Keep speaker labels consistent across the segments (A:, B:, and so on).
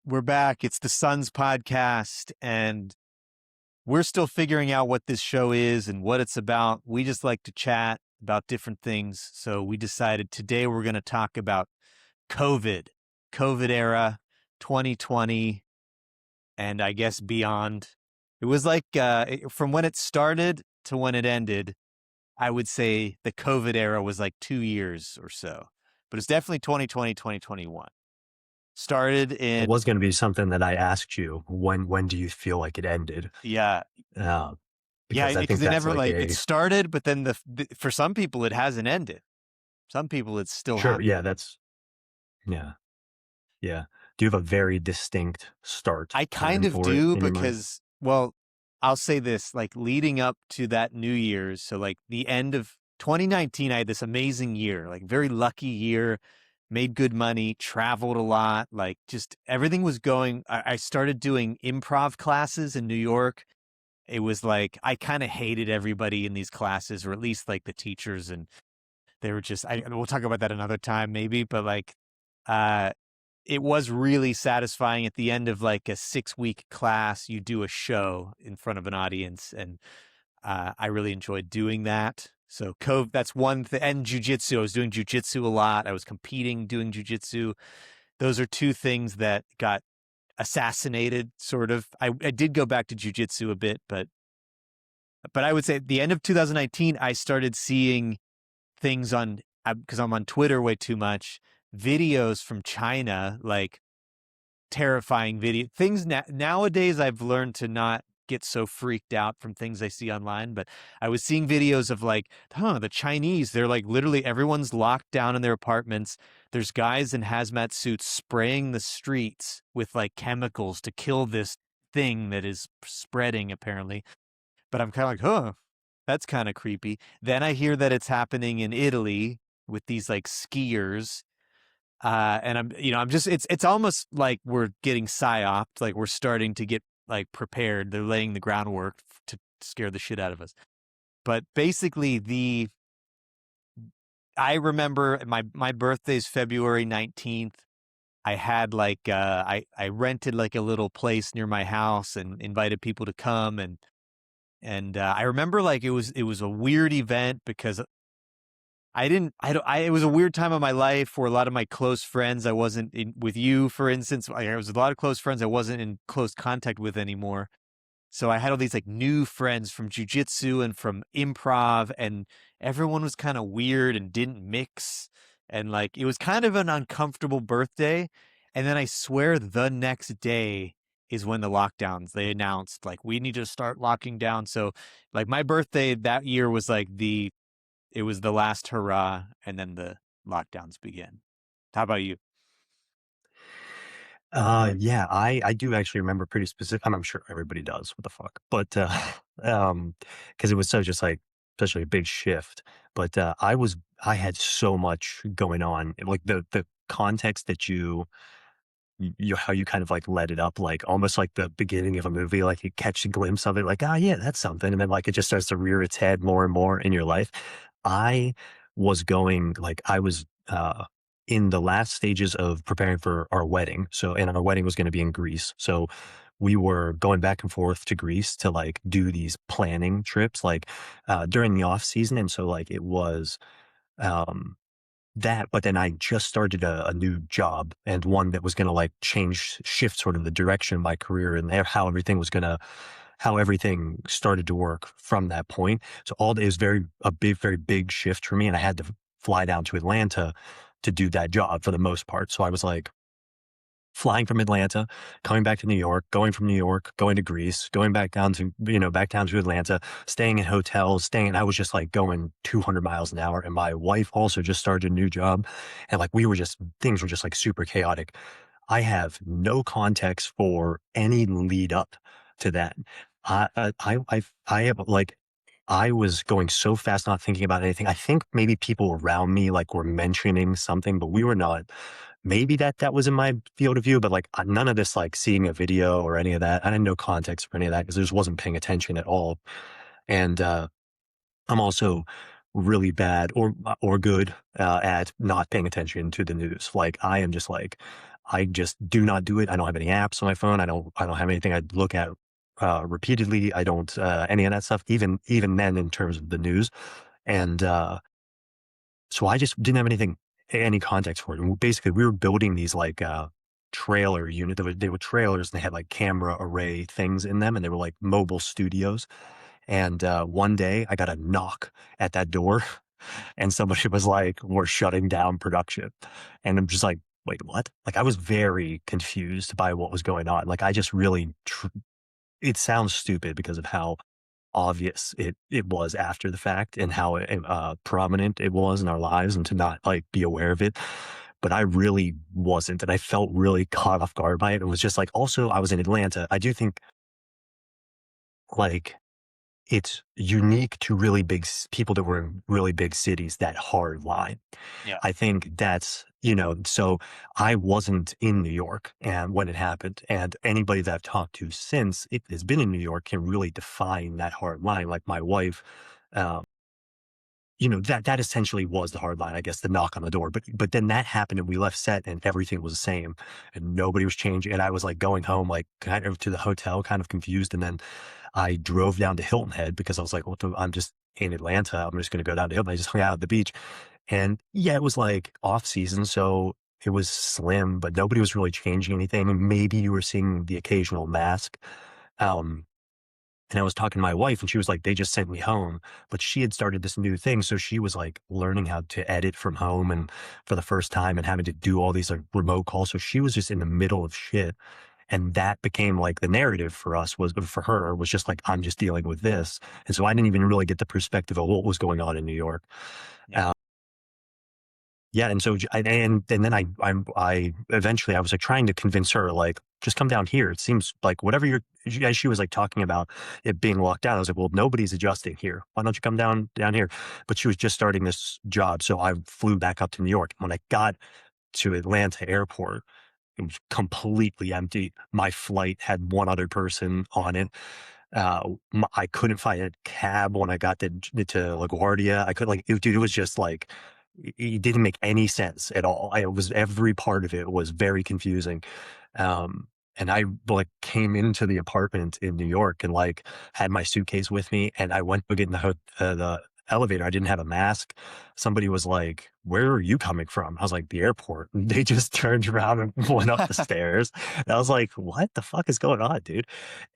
A: We're back. It's the Suns podcast, and we're still figuring out what this show is and what it's about. We just like to chat about different things. So we decided today we're going to talk about COVID era, 2020, and I guess beyond. It was like from when it started to when it ended, I would say the COVID era was like 2 years or so, but it's definitely 2020, 2021. Started
B: It
A: in,
B: was going to be something that I asked you. When do you feel like it ended?
A: yeah,
B: Uh,
A: yeah,
B: because I
A: because
B: think
A: it
B: that's
A: never
B: like
A: like it
B: a
A: started, but then for some people it hasn't ended. Some people it's still
B: sure.
A: happening.
B: Yeah, yeah, yeah. Do you have a very distinct start
A: I
B: time
A: kind of
B: for it
A: do
B: in your mind?
A: because, well, I'll say this, like leading up to that New Year's, so like the end of 2019, I had this amazing year, like very lucky year, made good money, traveled a lot, like just everything was going. I started doing improv classes in New York. It was like I kind of hated everybody in these classes, or at least like the teachers, and they were just, we'll talk about that another time maybe, but like, uh, it was really satisfying at the end of like a 6-week class. You do a show in front of an audience, and I really enjoyed doing that. So that's one thing. And jujitsu, I was doing jujitsu a lot. I was competing doing jujitsu. Those are two things that got assassinated, sort of. I did go back to jujitsu a bit, but I would say at the end of 2019, I started seeing things on, because I'm on Twitter way too much, videos from China, like terrifying video things. Nowadays, I've learned to not get so freaked out from things I see online, but I was seeing videos of like, the Chinese, they're like literally everyone's locked down in their apartments. There's guys in hazmat suits spraying the streets with like chemicals to kill this thing that is spreading apparently. But I'm kind of like, that's kind of creepy. Then I hear that it's happening in Italy with these like skiers. And I'm just, it's almost like we're getting psyoped, like we're starting to get like prepared. They're laying the groundwork to scare the shit out of us. But basically I remember my birthday's February 19th. I had like, I rented like a little place near my house and invited people to come, and I remember like it was a weird event because I didn't I don't I it was a weird time of my life for a lot of my close friends. I wasn't in with you, for instance. Like, there was a lot of close friends I wasn't in close contact with anymore. So I had all these like new friends from jujitsu and from improv, and everyone was kind of weird and didn't mix. And like it was kind of an uncomfortable birthday. And then I swear the next day is when the lockdowns, they announced like we need to start locking down. So like my birthday that year was like it was the last hurrah, and then the lockdowns began. How about you?
B: Yeah, I do actually remember pretty specific. I'm sure everybody does. What the fuck? But because it was so just like especially a big shift. But I had so much going on. Like the context that you how you kind of like let it up, like almost like the beginning of a movie, like you catch a glimpse of it, like, ah, yeah, that's something. And then like it just starts to rear its head more and more in your life. I was going, like, I was, in the last stages of preparing for our wedding. So, and our wedding was going to be in Greece. So we were going back and forth to Greece to like do these planning trips, like, during the off season. And so like it was, um, but then I just started a new job, and one that was going to like shift sort of the direction of my career and how everything started to work from that point. So it was very big shift for me. And I had to fly down to Atlanta to do that job for the most part. So I was like, flying from Atlanta, coming back to New York, going from New York, going to Greece, going back down to Atlanta, staying in hotels, and I was just like going 200 miles an hour. And my wife also just started a new job. And like, things were just like super chaotic. I have no context for any lead up to that. I have like, I was going so fast, not thinking about anything. I think maybe people around me like were mentioning something, but we were not. Maybe that was in my field of view, but like none of this, like seeing a video or any of that. I had no context for any of that because I just wasn't paying attention at all. And I'm also really bad or good at not paying attention to the news. Like I am just like I just do not do it. I don't have any apps on my phone. I don't have anything I look at repeatedly. I don't any of that stuff. Even then, in terms of the news, and so I just didn't have any context for it. And basically, we were building these like trailer unit. They were trailers, and they had like camera array things in them, and they were like mobile studios. And one day, I got a knock at that door, and somebody was like, "We're shutting down production," and I'm just like, "Wait, what?" Like I was very confused by what was going on. Like I just really, it sounds stupid because of how obvious it was after the fact and how prominent it was in our lives, and to not like be aware of it. But I really wasn't, and I felt really caught off guard by it. It was just like, also I was in Atlanta. I do think like it's unique to really people that were in really big cities, that hard line.
A: Yeah.
B: I think that's, so I wasn't in New York and when it happened, and anybody that I've talked to since it has been in New York can really define that hard line. Like my wife, um, that essentially was the hard line, I guess, the knock on the door. But then that happened and we left set and everything was the same and nobody was changing. And I was like going home, like kind of to the hotel, kind of confused. And then I drove down to Hilton Head because I was like, I'm just in Atlanta. I'm just going to go down to Hilton. I just hung out at the beach. And yeah, it was like off season. So it was slim, but nobody was really changing anything. And maybe you were seeing the occasional mask. Um, and I was talking to my wife and she was like, they just sent me home, but she had started this new thing. So she was like learning how to edit from home and for the first time and having to do all these like remote calls. So she was just in the middle of shit. And that became like the narrative for us for her was just like, I'm just dealing with this. And so I didn't even really get the perspective of what was going on in New York.
A: Yeah.
B: Uh, yeah. And so, and then I eventually I was like trying to convince her, like, just come down here. It seems like whatever as she was like talking about it being locked down. I was like, well, nobody's adjusting here. Why don't you come down here? But she was just starting this job. So I flew back up to New York. When I got to Atlanta airport, it was completely empty. My flight had one other person on it. I couldn't find a cab when I got to LaGuardia. I could dude, it was just like, it didn't make any sense at all. Every part of it was very confusing. And I like came into the apartment in New York and like had my suitcase with me and I went to get in the elevator. I didn't have a mask. Somebody was like, "Where are you coming from?" I was like, "The airport." And they just turned around and went up the stairs. And I was like, "What the fuck is going on, dude?"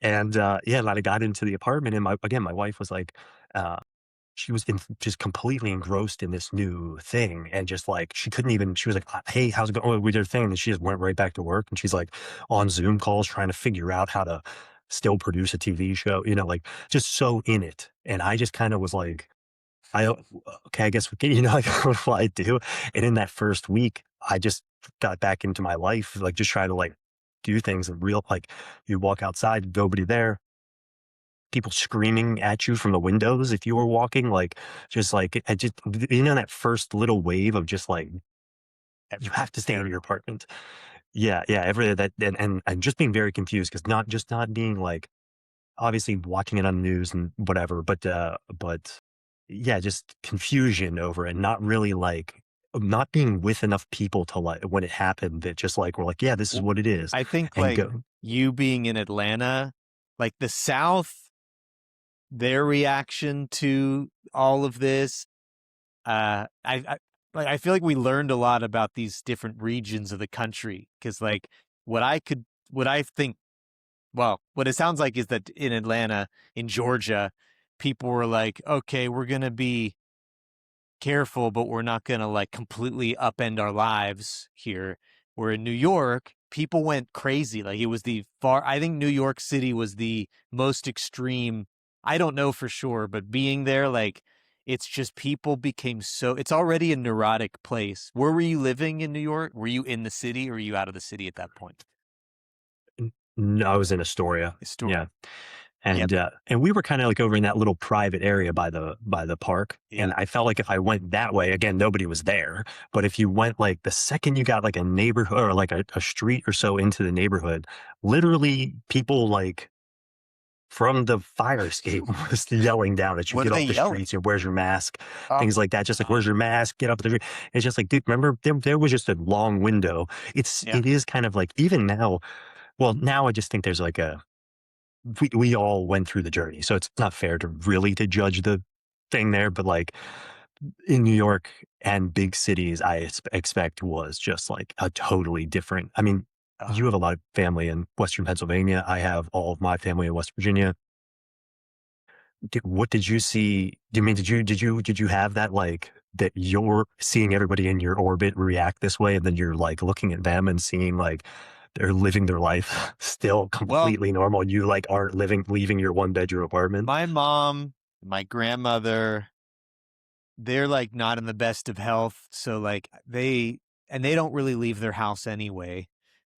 B: And yeah, and I got into the apartment and my wife was like, she was just completely engrossed in this new thing and just like she couldn't even she was like, "Hey, how's it going?" "Oh, we did a thing," and she just went right back to work and she's like on Zoom calls trying to figure out how to still produce a TV show, like just so in it. And I just kind of was like, okay, I guess like what do I do? And in that first week I just got back into my life, like just try to like do things in real, like you walk outside, nobody there, people screaming at you from the windows if you were walking, like, just like, I just, that first little wave of just like, you have to stay in your apartment. Yeah, yeah, every that and just being very confused because not being like, obviously watching it on the news and whatever, but yeah, just confusion over it, not really like, not being with enough people to like, when it happened, that just like, we're like, yeah, this is
A: Well,
B: what it is,
A: I think
B: and
A: like
B: go.
A: you being in Atlanta, like the South, their reaction to all of this, I feel like we learned a lot about these different regions of the country because like what I think, well, what it sounds like is that in Atlanta, in Georgia, people were like, okay, we're gonna be careful, but we're not going to like completely upend our lives here. Where in New York, people went crazy. Like it was I think New York City was the most extreme. I don't know for sure, but being there, like it's just people became it's already a neurotic place. Where were you living in New York? Were you in the city or were you out of the city at that point?
B: No, I was in Astoria. Yeah.
A: Astoria. Yep.
B: And we were kind of like over in that little private area by the park.
A: Yeah.
B: And I felt like if I went that way, again, nobody was there. But if you went like the second you got like a neighborhood or like a street or so into the neighborhood, literally people like from the fire escape was yelling down at you,
A: What are
B: get
A: they
B: off the
A: yelling?
B: streets, you know, where's your mask?
A: Oh
B: Things like that. Just like, where's your mask? Get up the street. It's just like, dude, remember there was just a long window.
A: yeah.
B: It is kind of like even now, well, now I just think there's like we all went through the journey. So it's not fair to really to judge the thing there, but like in New York and big cities, expect was just like a totally different. I mean,
A: Uh,
B: you have a lot of family in Western Pennsylvania. I have all of my family in West Virginia. What did you see? Do you mean did you have that like that you're seeing everybody in your orbit react this way, and then you're like looking at them and seeing like they're living their life still
A: well,
B: completely normal. And you like aren't leaving your one bedroom apartment.
A: my mom, my grandmother, they're like not in the best of health. So like they don't really leave their house anyway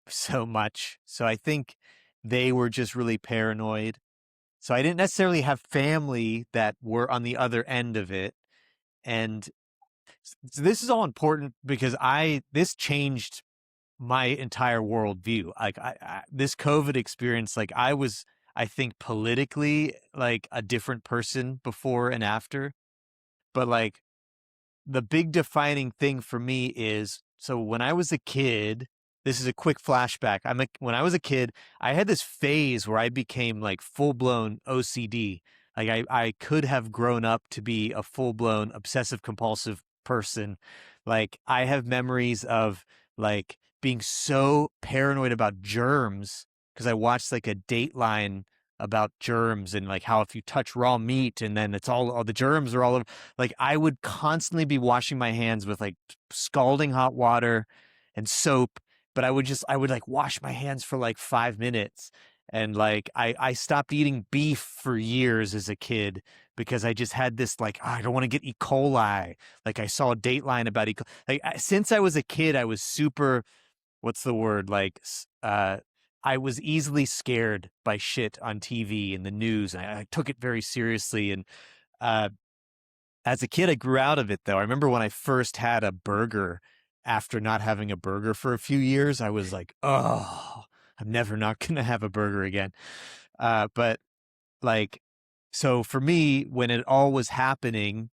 A: so much. So I think they were just really paranoid. So I didn't necessarily have family that were on the other end of it. And so this is all important because this changed my entire worldview. Like this COVID experience, like I think politically like a different person before and after, but like the big defining thing for me is so when I was a kid, this is a quick flashback. When I was a kid, I had this phase where I became like full blown OCD. Like I could have grown up to be a full blown obsessive compulsive person. Like I have memories of like being so paranoid about germs because I watched like a Dateline about germs and like how if you touch raw meat and then it's all the germs are all over, like I would constantly be washing my hands with like scalding hot water and soap, but I would like wash my hands for like 5 minutes. And like I stopped eating beef for years as a kid because I just had this like, "Oh, I don't want to get E. coli." Like I saw a Dateline about E. coli. Like since I was a kid, I was super, what's the word? Like I was easily scared by shit on TV and the news. And I took it very seriously. And uh, as a kid, I grew out of it, though. I remember when I first had a burger after not having a burger for a few years, I was like, oh, I'm never not going to have a burger again. But like, so for me, when it all was happening,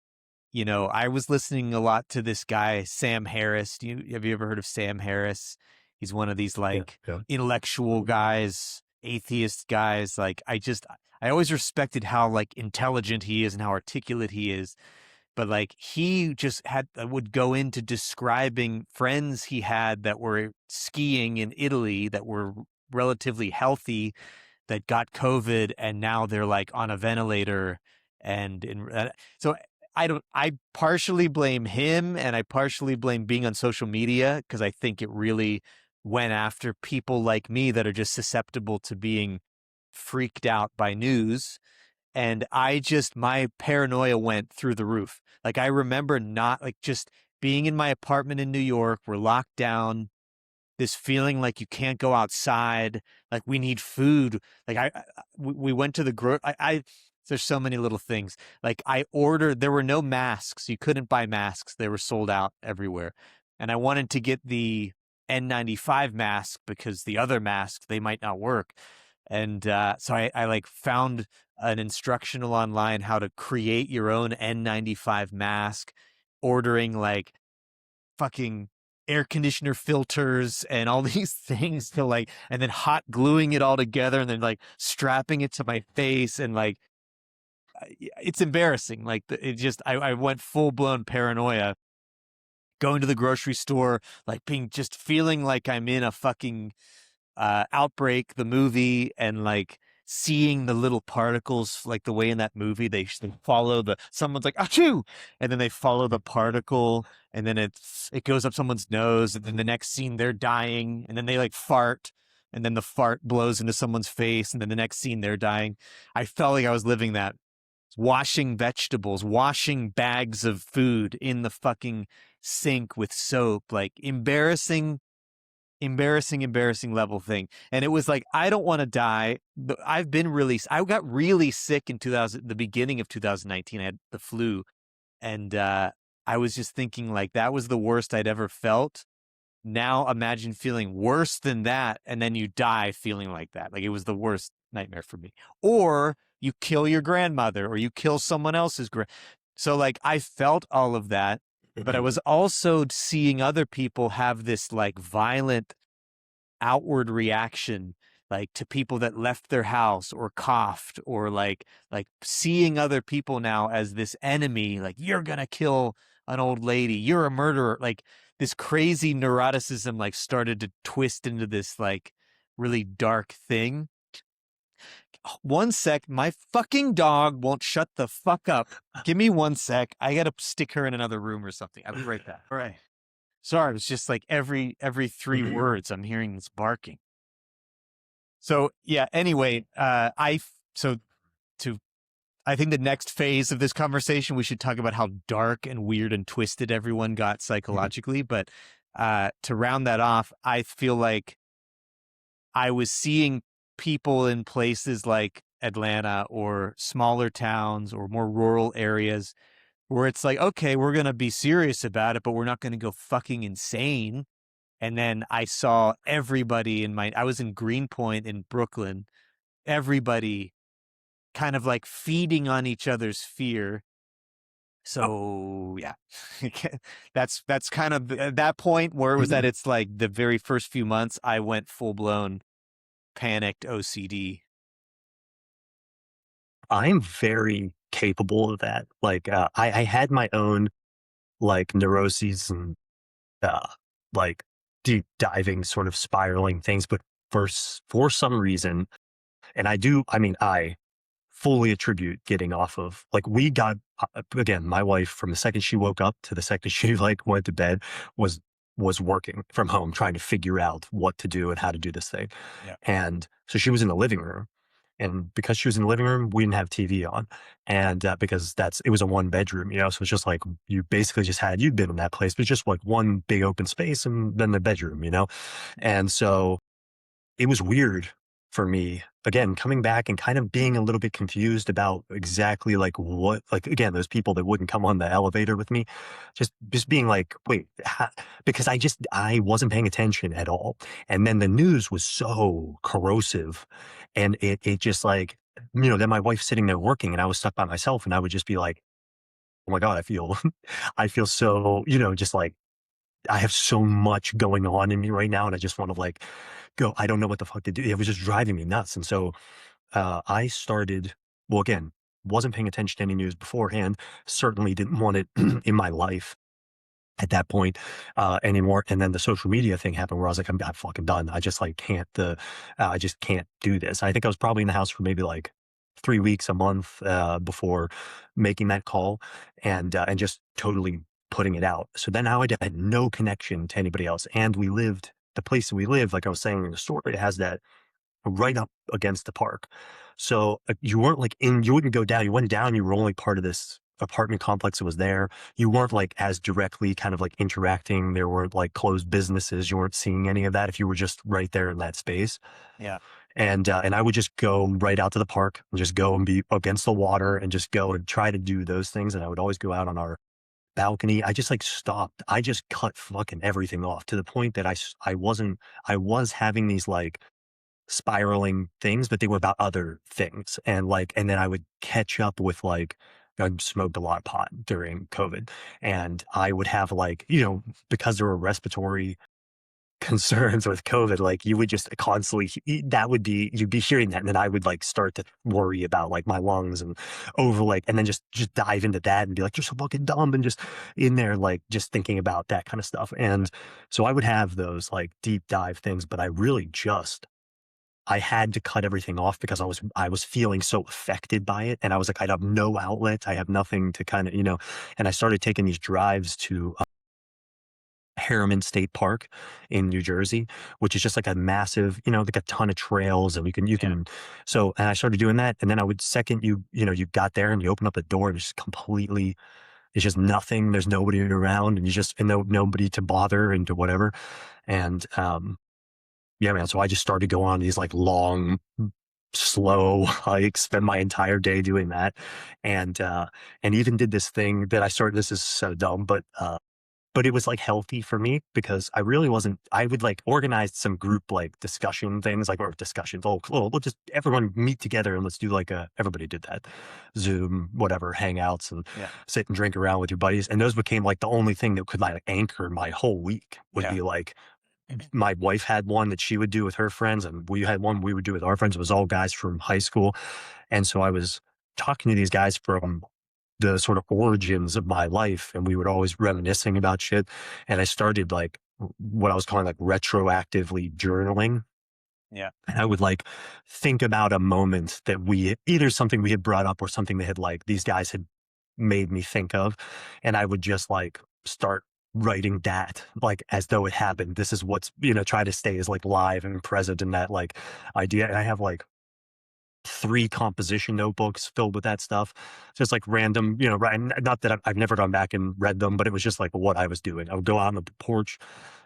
A: you know, I was listening a lot to this guy, Sam Harris. Have you ever heard of Sam Harris? He's one of these
B: Yeah,
A: like
B: yeah.
A: intellectual guys, atheist guys. Like I always respected how like intelligent he is and how articulate he is, but like he just would go into describing friends he had that were skiing in Italy that were relatively healthy that got COVID and now they're like on a ventilator. So I partially blame him and I partially blame being on social media because I think it really went after people like me that are just susceptible to being freaked out by news. And my paranoia went through the roof. Like I remember not like just being in my apartment in New York, we're locked down, this feeling like you can't go outside, like we need food. Like we went to the there's so many little things. Like I ordered, there were no masks. You couldn't buy masks. They were sold out everywhere. And I wanted to get the N95 mask because the other masks, they might not work. And so I like found an instructional online how to create your own N95 mask, ordering like fucking air conditioner filters and all these things to like, and then hot gluing it all together and then like strapping it to my face and like, it's embarrassing. Like I went full blown paranoia going to the grocery store, like just feeling like I'm in a fucking Outbreak, the movie, and like seeing the little particles, like the way in that movie they follow someone's like achoo, and then they follow the particle, and then it goes up someone's nose, and then the next scene they're dying, and then they like fart, and then the fart blows into someone's face, and then the next scene they're dying. I felt like I was living that. Washing vegetables, washing bags of food in the fucking sink with soap, like embarrassing level thing. And it was like, I don't want to die. I got really sick in the beginning of 2019. I had the flu. And I was just thinking like that was the worst I'd ever felt. Now imagine feeling worse than that. And then you die feeling like that. Like it was the worst nightmare for me. Or you kill your grandmother, or you kill someone else's so like I felt all of that, but I was also seeing other people have this like violent outward reaction, like to people that left their house or coughed, or like seeing other people now as this enemy, like you're gonna kill an old lady, you're a murderer. Like this crazy neuroticism like started to twist into this like really dark thing. One sec, my fucking dog won't shut the fuck up. Give me one sec. I gotta stick her in another room or something. I'll be right back. All right. Sorry, it's just like every 3 words I'm hearing this barking. So yeah, anyway, so to I think the next phase of this conversation, we should talk about how dark and weird and twisted everyone got psychologically. But to round that off, I feel like I was seeing people in places like Atlanta or smaller towns or more rural areas where it's like, okay, we're going to be serious about it, but we're not going to go fucking insane. And then I saw everybody I was in Greenpoint in Brooklyn, everybody kind of like feeding on each other's fear. So yeah, that's kind of at that point where it was at its like the very first few months, I went full blown panicked OCD.
B: I'm very capable of that. Like, I had my own like neuroses and uh, like deep diving sort of spiraling things, but for some reason, and I fully attribute getting off of like we got again, my wife from the second she woke up to the second she like went to bed was was working from home trying to figure out what to do and how to do this thing.
A: Yeah.
B: And so she was in the living room. And because she was in the living room, we didn't have TV on. And because it was a 1 bedroom, so it's just like you basically you'd been in that place, but it's just like one big open space and then the bedroom. And so it was weird for me, again, coming back and kind of being a little bit confused about exactly like what, like, again, those people that wouldn't come on the elevator with me, just being like, wait, because I wasn't paying attention at all. And then the news was so corrosive and it just like, then my wife's sitting there working and I was stuck by myself and I would just be like, oh my God, I feel so, just like, I have so much going on in me right now, and I just want to like go. I don't know what the fuck to do. It was just driving me nuts. And so I started. Well, again, wasn't paying attention to any news beforehand. Certainly didn't want it in my life at that point anymore. And then the social media thing happened where I was like, I'm fucking done. I just like can't. I just can't do this. I think I was probably in the house for maybe like 3 weeks, a month before making that call, and just totally putting it out. So then now I had no connection to anybody else, and the place that we live, like I was saying in the story, it has that right up against the park. So you weren't like you wouldn't go down. You went down. You were only part of this apartment complex that was there. You weren't like as directly kind of like interacting. There weren't like closed businesses. You weren't seeing any of that if you were just right there in that space.
A: Yeah.
B: And I would just go right out to the park and just go and be against the water and just go and try to do those things. And I would always go out on our balcony. I just like stopped. I just cut fucking everything off to the point that I was having these like spiraling things, but they were about other things. And then I would catch up with like, I smoked a lot of pot during COVID, and I would have like, because there were respiratory concerns with COVID, like you would just constantly, you'd be hearing that. And then I would like start to worry about like my lungs and and then just dive into that and be like, you're so fucking dumb. And just in there, like just thinking about that kind of stuff. And so I would have those like deep dive things, but I had to cut everything off because I was feeling so affected by it. And I was like, I have no outlet. I have nothing to kind of, and I started taking these drives to Harriman State Park in New Jersey, which is just like a massive, like a ton of trails, and and I started doing that. And then I would you got there and you open up the door and it's just nothing. There's nobody around and nobody to bother and to whatever. And, yeah, man. So I just started going on these like long, slow hikes, spend my entire day doing that. And even did this thing that I started, this is so dumb, but but it was like healthy for me because I really wasn't. I would like organize some group like discussion things, like or discussions. We'll just everyone meet together and let's do like a. Everybody did that, Zoom, whatever, hangouts, and
A: Yeah.
B: sit and drink around with your buddies. And those became like the only thing that could like anchor my whole week. Would
A: Yeah.
B: be like my wife had one that she would do with her friends, and we had one we would do with our friends. It was all guys from high school, and so I was talking to these guys from the sort of origins of my life, and we would always reminiscing about shit. And I started like what I was calling like retroactively journaling.
A: Yeah.
B: And I would like think about a moment that we either something we had brought up or something that had like these guys had made me think of. And I would just like start writing that like as though it happened. This is what's, try to stay as like live and present in that like idea. And I have like 3 composition notebooks filled with that stuff. Just like random, right. Not that I've never gone back and read them, but it was just like what I was doing. I would go out on the porch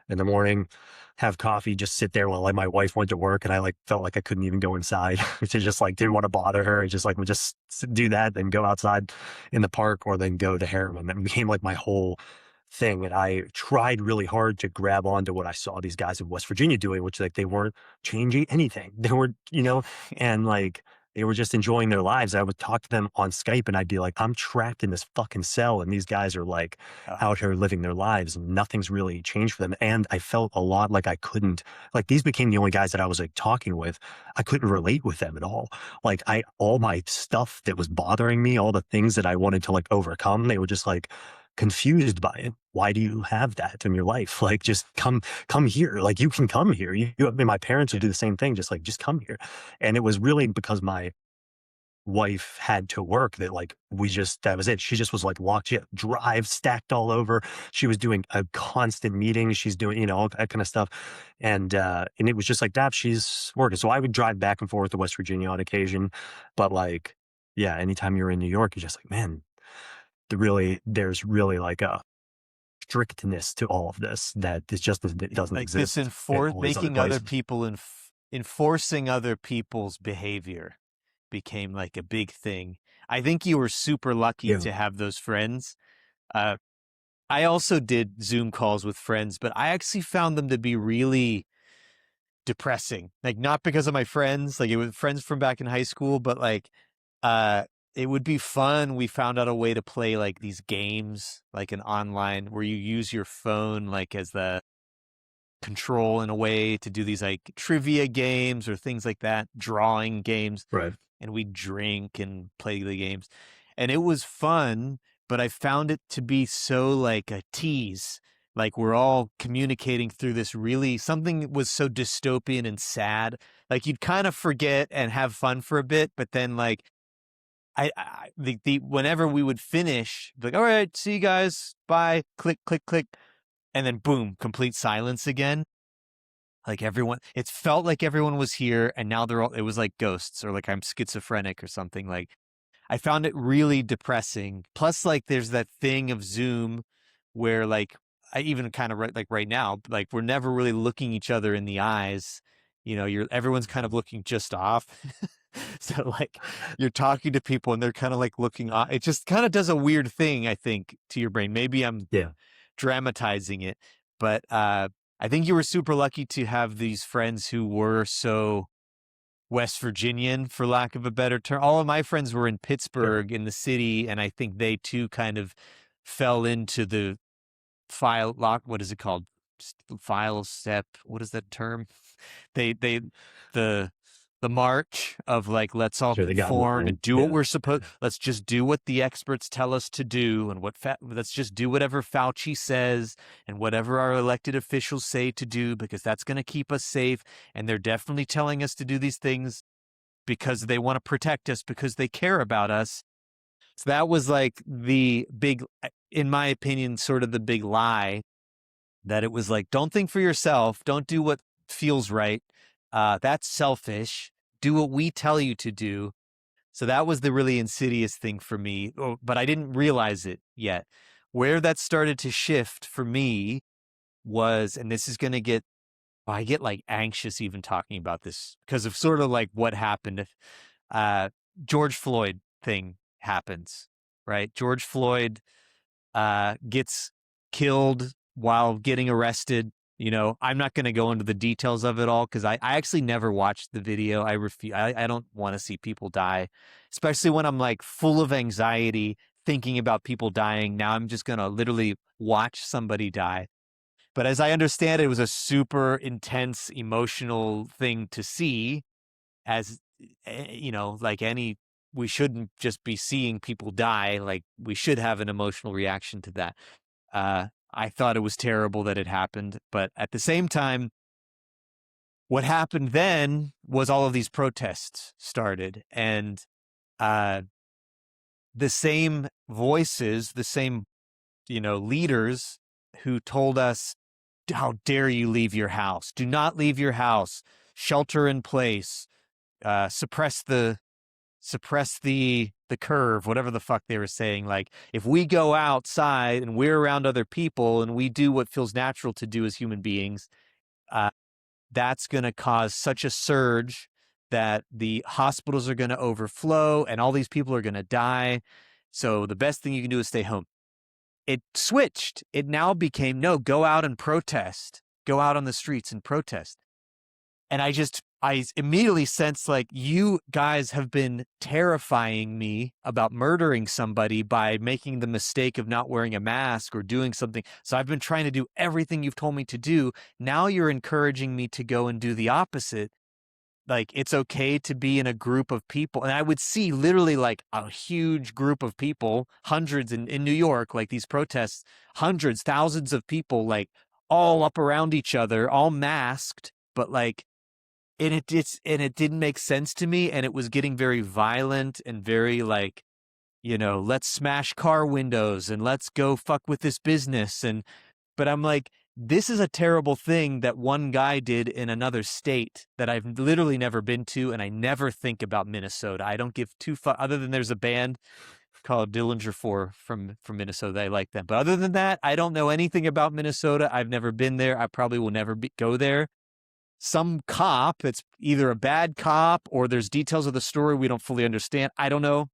B: in the morning, have coffee, just sit there while like my wife went to work, and I like felt like I couldn't even go inside. To just like didn't want to bother her. I just like would just do that, then go outside in the park, or then go to Harriman. That became like my whole thing. And I tried really hard to grab onto what I saw these guys in West Virginia doing, which like they weren't changing anything. They were, and like they were just enjoying their lives. I would talk to them on Skype and I'd be like, I'm trapped in this fucking cell and these guys are like
A: Oh,
B: out here living their lives and nothing's really changed for them. And I felt a lot like I couldn't, like these became the only guys that I was like talking with. I couldn't relate with them at all. Like all my stuff that was bothering me, all the things that I wanted to like overcome, they were just like confused by it. Why do you have that in your life? Like, just come here. Like, you can come here. I mean, my parents would do the same thing. Just come here. And it was really because my wife had to work that like that was it. She just was like locked. She had drive stacked all over. She was doing a constant meeting. She's doing, all that kind of stuff. And it was just like that. She's working. So I would drive back and forth to West Virginia on occasion. But like, yeah, anytime you're in New York, you're just like, man, there's really like a strictness to all of this that is just it doesn't
A: like this
B: exist in all these other
A: making other
B: places.
A: people enforcing other people's behavior became like a big thing. I think you were super lucky
B: Yeah.
A: to have those friends. Uh, I also did Zoom calls with friends, but I actually found them to be really depressing. Like, not because of my friends, like it was friends from back in high school, but like uh it would be fun. We found out a way to play like these games, like an online where you use your phone like as the control in a way to do these like trivia games or things like that, drawing games,
B: Right.
A: and we drink and play the games. And it was fun, but I found it to be so like a tease. Like we're all communicating through this really something that was so dystopian and sad. Like you'd kind of forget and have fun for a bit, but then like the whenever we would finish, like, all right, see you guys, bye, click, click, click, and then boom, complete silence again. Like everyone, it felt like everyone was here, and now it was like ghosts, or like I'm schizophrenic or something. Like I found it really depressing. Plus, like there's that thing of Zoom where like I even kind of like right now, like we're never really looking each other in the eyes. Everyone's kind of looking just off. So like you're talking to people and they're kind of like looking off. It just kind of does a weird thing, I think, to your brain. Maybe I'm
B: Yeah.
A: dramatizing it, but I think you were super lucky to have these friends who were so West Virginian, for lack of a better term. All of my friends were in
B: Sure.
A: Pittsburgh, in the city, and I think they too kind of fell into the file lock. What is it called? File step. What is that term? They the march of like, let's all
B: Sure. They got in
A: conform
B: line.
A: and do what
B: Yeah.
A: we're supposed. Let's just do what the experts tell us to do, and let's just do whatever Fauci says and whatever our elected officials say to do, because that's going to keep us safe. And they're definitely telling us to do these things because they want to protect us, because they care about us. So that was like the big, in my opinion, sort of the big lie, that it was like, don't think for yourself. Don't do what feels right. That's selfish. Do what we tell you to do. So that was the really insidious thing for me, but I didn't realize it yet. Where that started to shift for me was, and this is going to I get like anxious even talking about this because of sort of like what happened. Uh, George Floyd thing happens, right? George Floyd gets killed while getting arrested. I'm not going to go into the details of it all because I actually never watched the video. I refuse. I don't want to see people die, especially when I'm like full of anxiety thinking about people dying. Now I'm just going to literally watch somebody die. But as I understand it, it was a super intense emotional thing to see as, like we shouldn't just be seeing people die. Like we should have an emotional reaction to that. I thought it was terrible that it happened, but at the same time, what happened then was all of these protests started, and uh, the same voices, the same leaders who told us, "How dare you leave your house? Do not leave your house. Shelter in place. Suppress the curve," whatever the fuck they were saying. Like, if we go outside and we're around other people and we do what feels natural to do as human beings, uh, that's going to cause such a surge that the hospitals are going to overflow and all these people are going to die. So the best thing you can do is stay home. It switched. It now became, no, go out and protest. Go out on the streets and protest. And I immediately sensed like, you guys have been terrifying me about murdering somebody by making the mistake of not wearing a mask or doing something. So I've been trying to do everything you've told me to do. Now you're encouraging me to go and do the opposite. Like, it's okay to be in a group of people. And I would see literally like a huge group of people, hundreds in New York, like these protests, hundreds, thousands of people, like all up around each other, all masked, but like, and it didn't make sense to me, and it was getting very violent and very like, let's smash car windows and let's go fuck with this business. But I'm like, this is a terrible thing that one guy did in another state that I've literally never been to, and I never think about Minnesota. I don't give two fuck, other than there's a band called Dillinger 4 from Minnesota. I like them, but other than that, I don't know anything about Minnesota. I've never been there. I probably will never go there. Some cop that's either a bad cop or there's details of the story we don't fully understand. I don't know.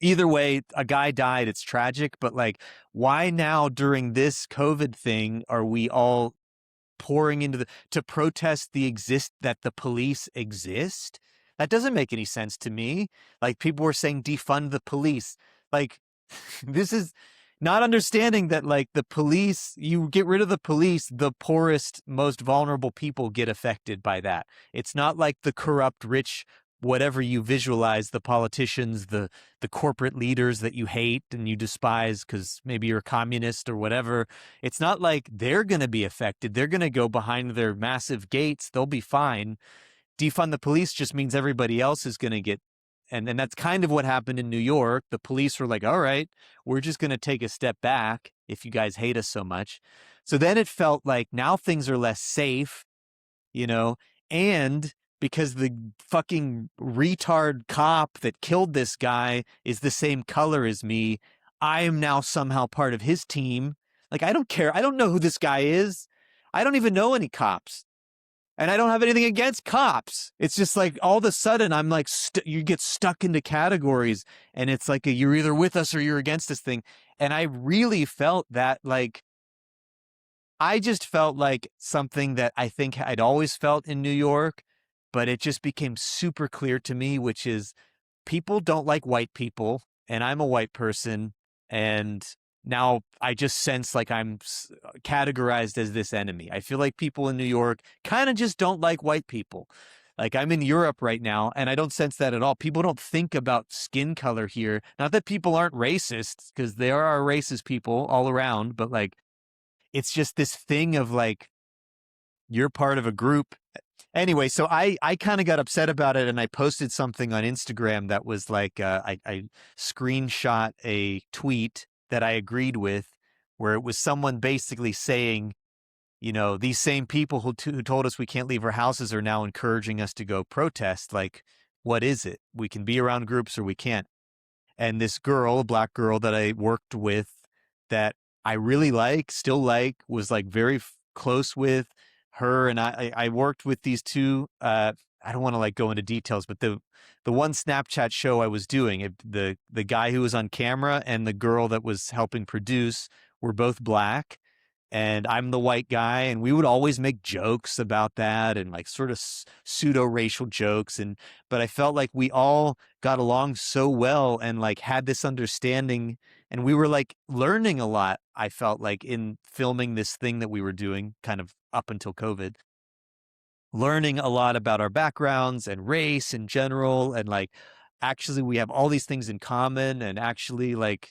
A: Either way, a guy died. It's tragic, but like, why now during this COVID thing are we all pouring into to protest that the police exist? That doesn't make any sense to me. Like, people were saying defund the police. Like, this is not understanding that like the police, you get rid of the police, the poorest, most vulnerable people get affected by that. It's not like the corrupt, rich, whatever you visualize, the politicians, the corporate leaders that you hate and you despise because maybe you're a communist or whatever. It's not like they're going to be affected. They're going to go behind their massive gates. They'll be fine. Defund the police just means everybody else is going to get, and that's kind of what happened in New York. The police were like, all right, we're just going to take a step back if you guys hate us so much. So then it felt like now things are less safe, and because the fucking retard cop that killed this guy is the same color as me, I am now somehow part of his team. Like, I don't care. I don't know who this guy is. I don't even know any cops. And I don't have anything against cops. It's just like all of a sudden I'm like, you get stuck into categories and it's like you're either with us or you're against this thing. And I really felt that like, I just felt like something that I think I'd always felt in New York, but it just became super clear to me, which is people don't like white people, and I'm a white person, and now I just sense like I'm categorized as this enemy. I feel like people in New York kind of just don't like white people. Like, I'm in Europe right now, and I don't sense that at all. People don't think about skin color here. Not that people aren't racist, because there are racist people all around, but like, it's just this thing of like, you're part of a group. Anyway, so I kind of got upset about it, and I posted something on Instagram that was like, I screenshot a tweet that I agreed with, where it was someone basically saying, these same people who told us we can't leave our houses are now encouraging us to go protest. Like, what is it? We can be around groups or we can't. And this girl, a black girl that I worked with, that I really still was like very close with her. And I worked with these two, I don't want to like go into details, but the one Snapchat show I was doing, the guy who was on camera and the girl that was helping produce were both black. and I'm the white guy, and we would always make jokes about that and like sort of pseudo racial jokes. But I felt like we all got along so well and like had this understanding, and we were like learning a lot. I felt like in filming this thing that we were doing kind of up until COVID, learning a lot about our backgrounds and race in general. And like, actually, we have all these things in common. And actually, like,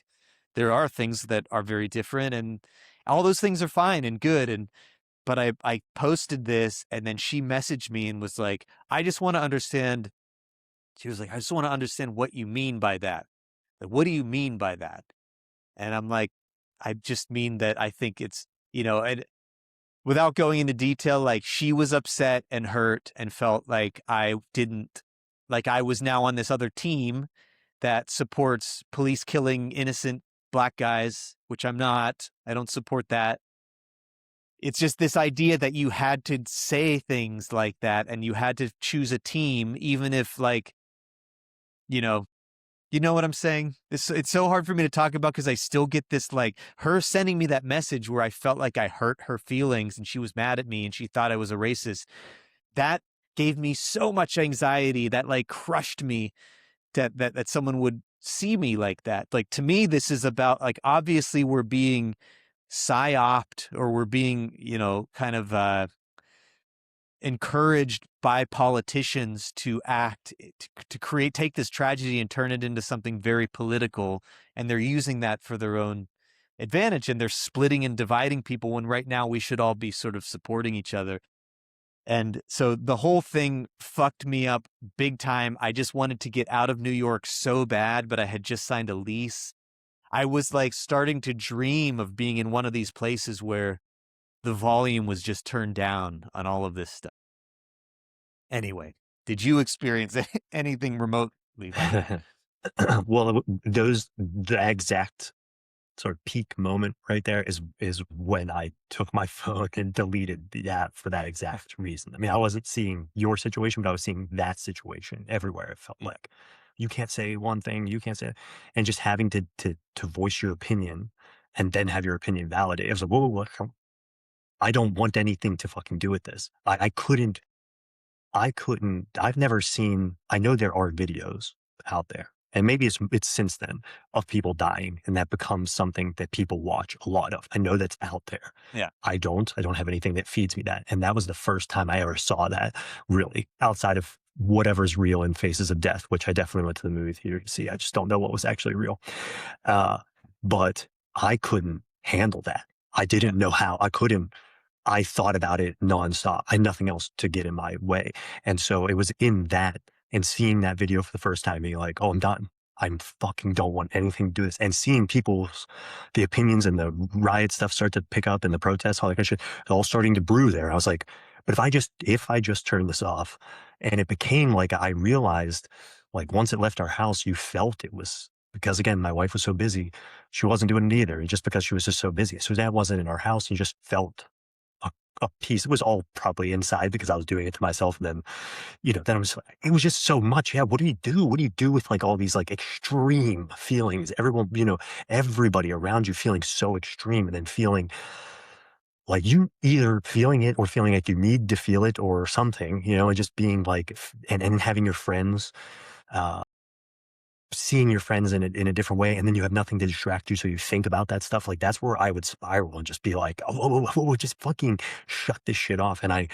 A: there are things that are very different. And all those things are fine and good. But I posted this, and then she messaged me and was like, I just want to understand. She was like, I just want to understand what you mean by that. Like, what do you mean by that? And I'm like, I just mean that I think it's, and without going into detail, like she was upset and hurt and felt like I was now on this other team that supports police killing innocent black guys, which I'm not. I don't support that. It's just this idea that you had to say things like that and you had to choose a team, even if like, you know, you know what I'm saying? It's so hard for me to talk about because I still get this like her sending me that message where I felt like I hurt her feelings and she was mad at me and she thought I was a racist. That gave me so much anxiety that like crushed me that someone would see me like that. Like to me, this is about like obviously we're being psyoped or we're being, kind of encouraged by politicians to act to create take this tragedy and turn it into something very political, and they're using that for their own advantage, and they're splitting and dividing people when right now we should all be sort of supporting each other. And so the whole thing fucked me up big time. I just wanted to get out of New York so bad, but I had just signed a lease. I was like starting to dream of being in one of these places where the volume was just turned down on all of this stuff. Anyway, did you experience anything remotely like that?
B: Well, the exact sort of peak moment right there is when I took my phone and deleted the app for that exact reason. I mean, I wasn't seeing your situation, but I was seeing that situation everywhere. It felt like you can't say one thing, you can't say it, and just having to voice your opinion and then have your opinion validated. I was like, whoa, I don't want anything to fucking do with this. I've never seen, I know there are videos out there, and maybe it's since then, of people dying, and that becomes something that people watch a lot of. I know that's out there.
A: Yeah.
B: I don't have anything that feeds me that. And that was the first time I ever saw that, really, outside of whatever's real in Faces of Death, which I definitely went to the movie theater to see. I just don't know what was actually real. But I couldn't handle that. I didn't know how. I thought about it nonstop. I had nothing else to get in my way. And so it was in that and seeing that video for the first time, being like, oh, I'm done. I'm fucking don't want anything to do with this. And seeing the opinions and the riot stuff start to pick up and the protests, all that kind of shit, all starting to brew there. I was like, but if I just turn this off, and it became like, I realized like once it left our house, you felt it was, because again, my wife was so busy, she wasn't doing it either. Just because she was just so busy. So that wasn't in our house. You just felt a piece. It was all probably inside because I was doing it to myself. And then, it was just so much. Yeah. What do you do? What do you do with like all these like extreme feelings? Everyone, everybody around you feeling so extreme, and then feeling like you either feeling it or feeling like you need to feel it or something, and just being like, and having your friends, seeing your friends in a different way, and then you have nothing to distract you, so you think about that stuff. Like that's where I would spiral and just be like, oh, just fucking shut this shit off. And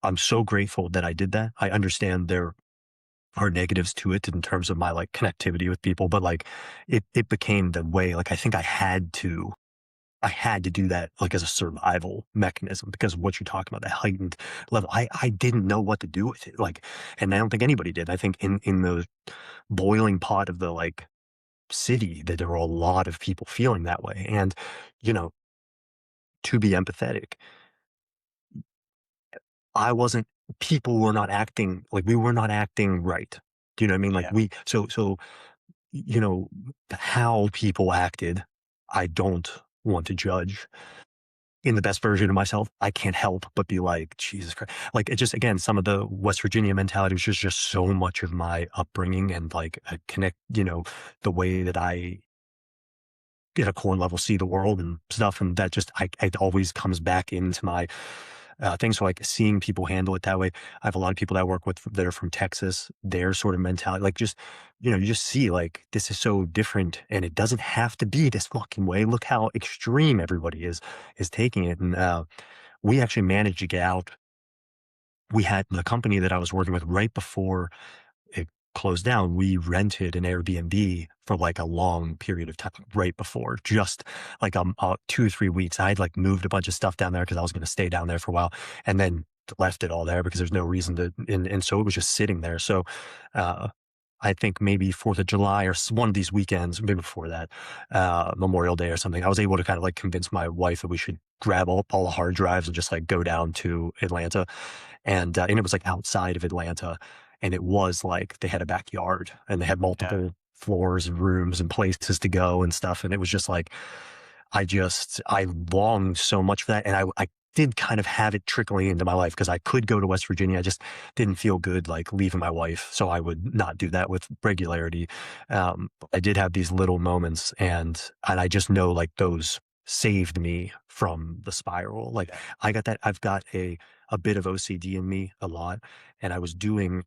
B: I'm so grateful that I did that. I understand there are negatives to it in terms of my like connectivity with people, but like it became the way. Like I think I had to do that like as a survival mechanism, because of what you talk about, that heightened level. I didn't know what to do with it. Like, and I don't think anybody did. I think in the boiling pot of the like city, that there were a lot of people feeling that way. And, you know, to be empathetic, people were not acting like, we were not acting right. Do you know what I mean? Like
A: Yeah.
B: so, you know, how people acted, I don't want to judge. In the best version of myself, I can't help but be like, Jesus Christ. Like, it just, again, some of the West Virginia mentality was just so much of my upbringing, and like, the way that I at a core level see the world and stuff, and that just it always comes back into my thing. So like seeing people handle it that way. I have a lot of people that I work with that are from Texas. Their sort of mentality, like just you just see like this is so different, and it doesn't have to be this fucking way. Look how extreme everybody is taking it, and we actually managed to get out. We had the company that I was working with right before it closed down. We rented an Airbnb for like a long period of time right before, just like 2 or 3 weeks. I had like moved a bunch of stuff down there because I was going to stay down there for a while, and then left it all there because there's no reason to. And so it was just sitting there. So uh, I think maybe 4th of July or one of these weekends, maybe before that, Memorial Day or something, I was able to kind of like convince my wife that we should grab all the hard drives and just like go down to Atlanta. And it was like outside of Atlanta, and it was like they had a backyard and they had
A: Yeah.
B: multiple floors and rooms and places to go and stuff. And it was just like, I longed so much for that. And I did kind of have it trickling into my life because I could go to West Virginia. I just didn't feel good like leaving my wife. So I would not do that with regularity. I did have these little moments, and I just know like those saved me from the spiral. Like I've got a bit of OCD in me a lot. And I was doing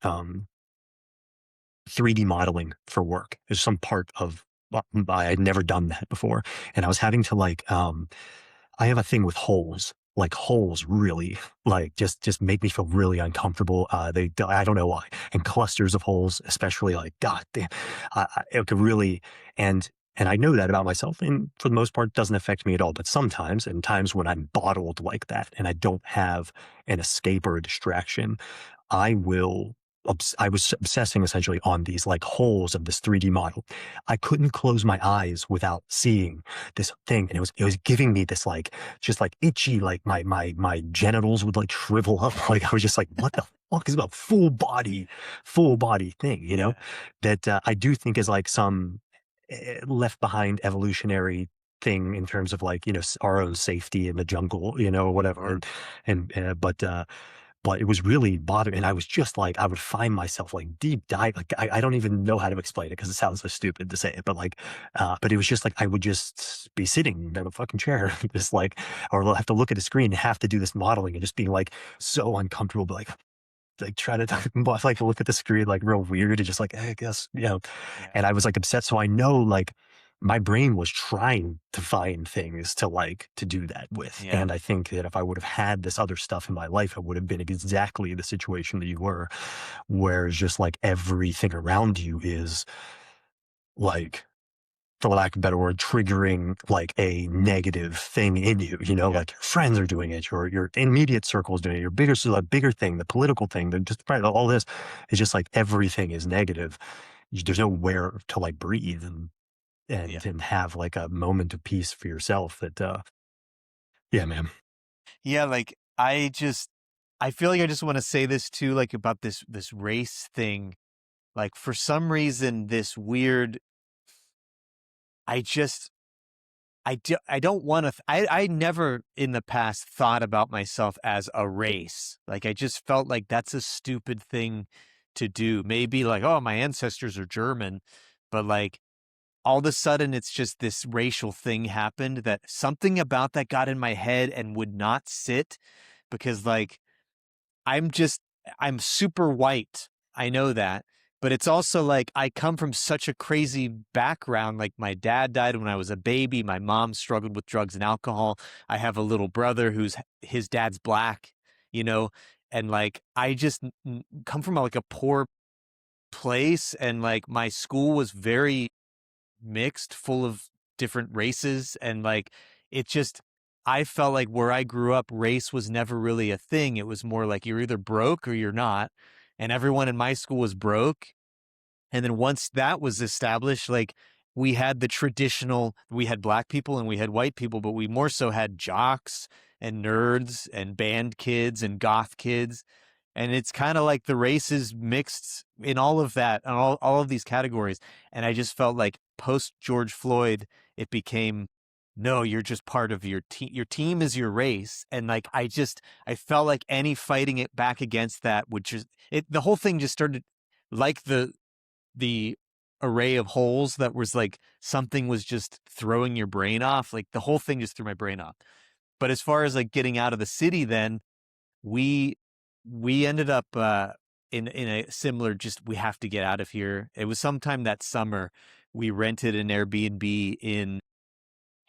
B: 3D modeling for work. There's some part of I had never done that before. And I was having to I have a thing with holes. Like holes really like just make me feel really uncomfortable. I don't know why. And clusters of holes, especially like God damn, it could really and and I know that about myself, and for the most part, it doesn't affect me at all. But sometimes, and times when I'm bottled like that, and I don't have an escape or a distraction, I will. I was obsessing essentially on these like holes of this 3D model. I couldn't close my eyes without seeing this thing, and it was giving me this like just like itchy, like my genitals would like shrivel up. Like I was just like, what the fuck is about full body thing,
A: Yeah.
B: that I do think is like some left behind evolutionary thing in terms of like our own safety in the jungle, or whatever.
A: Or
B: But it was really bothering, and I was just like, I would find myself like deep dive. Like I don't even know how to explain it because it sounds so stupid to say it, but but it was just like I would just be sitting in a fucking chair, just like, or I'll have to look at a screen and have to do this modeling and just being like so uncomfortable, but like try to like look at the screen like real weird and just like I guess
A: yeah.
B: and I was like upset. So I know like my brain was trying to find things to do that with.
A: Yeah.
B: And I think that if I would have had this other stuff in my life, I would have been exactly the situation that you were, where it's just like everything around you is like, for lack of a better word, triggering like a negative thing in you,
A: Yeah.
B: like your friends are doing it, your immediate circle is doing it, your bigger thing, the political thing, all this is just like everything is negative. There's nowhere to like breathe
A: Yeah.
B: and have like a moment of peace for yourself yeah, man.
A: Yeah. Like I feel like I just want to say this too, like about this race thing. Like for some reason, this weird, I just, I don't want to, I never in the past thought about myself as a race. Like I just felt like that's a stupid thing to do. Maybe like, oh, my ancestors are German, but like all of a sudden it's just this racial thing happened that something about that got in my head and would not sit because like I'm just I'm super white. I know that. But it's also like I come from such a crazy background. Like my dad died when I was a baby. My mom struggled with drugs and alcohol. I have a little brother who's his dad's black, you know, and like I just come from like a poor place and like my school was very mixed, full of different races. And like, it just, I felt like where I grew up, race was never really a thing. It was more like you're either broke or you're not. And everyone in my school was broke. And then once that was established, like we had the traditional, we had black people and we had white people, but we more so had jocks and nerds and band kids and goth kids. And it's kind of like the races mixed in all of that and all of these categories. And I just felt like post George Floyd, it became, no, you're just part of your team. Your team is your race. And like, I felt like any fighting it back against that would just, the whole thing just started like the array of holes that was like something was just throwing your brain off. Like the whole thing just threw my brain off. But as far as like getting out of the city, then we ended up in a similar, just we have to get out of here. It was sometime that summer we rented an Airbnb in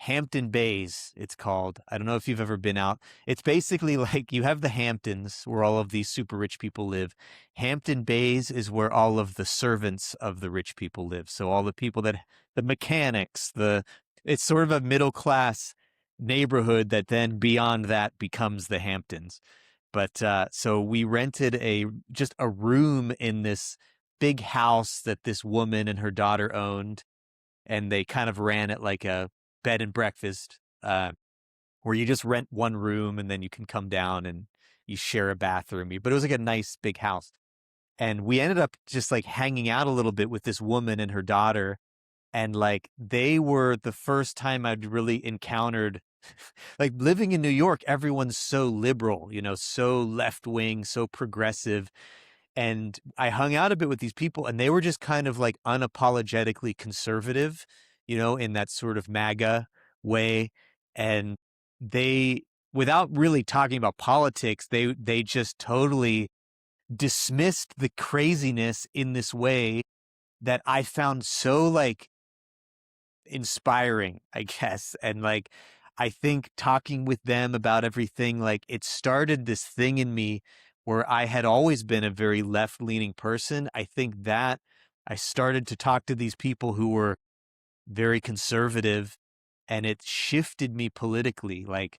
A: Hampton Bays, it's called. I don't know if you've ever been out. It's basically like you have the Hamptons where all of these super rich people live. Hampton Bays is where all of the servants of the rich people live. So all the people that, the mechanics, it's sort of a middle class neighborhood that then beyond that becomes the Hamptons. But so we rented just a room in this big house that this woman and her daughter owned, and they kind of ran it like a bed and breakfast, where you just rent one room and then you can come down and you share a bathroom. But it was like a nice big house. And we ended up just like hanging out a little bit with this woman and her daughter. And like they were the first time I'd really encountered, like living in New York, everyone's so liberal, so left wing, so progressive. And I hung out a bit with these people, and they were just kind of like unapologetically conservative, in that sort of MAGA way. And they, without really talking about politics, they just totally dismissed the craziness in this way that I found so like inspiring, I guess. And like, I think talking with them about everything, like it started this thing in me where I had always been a very left leaning person. I think that I started to talk to these people who were very conservative, and it shifted me politically. Like,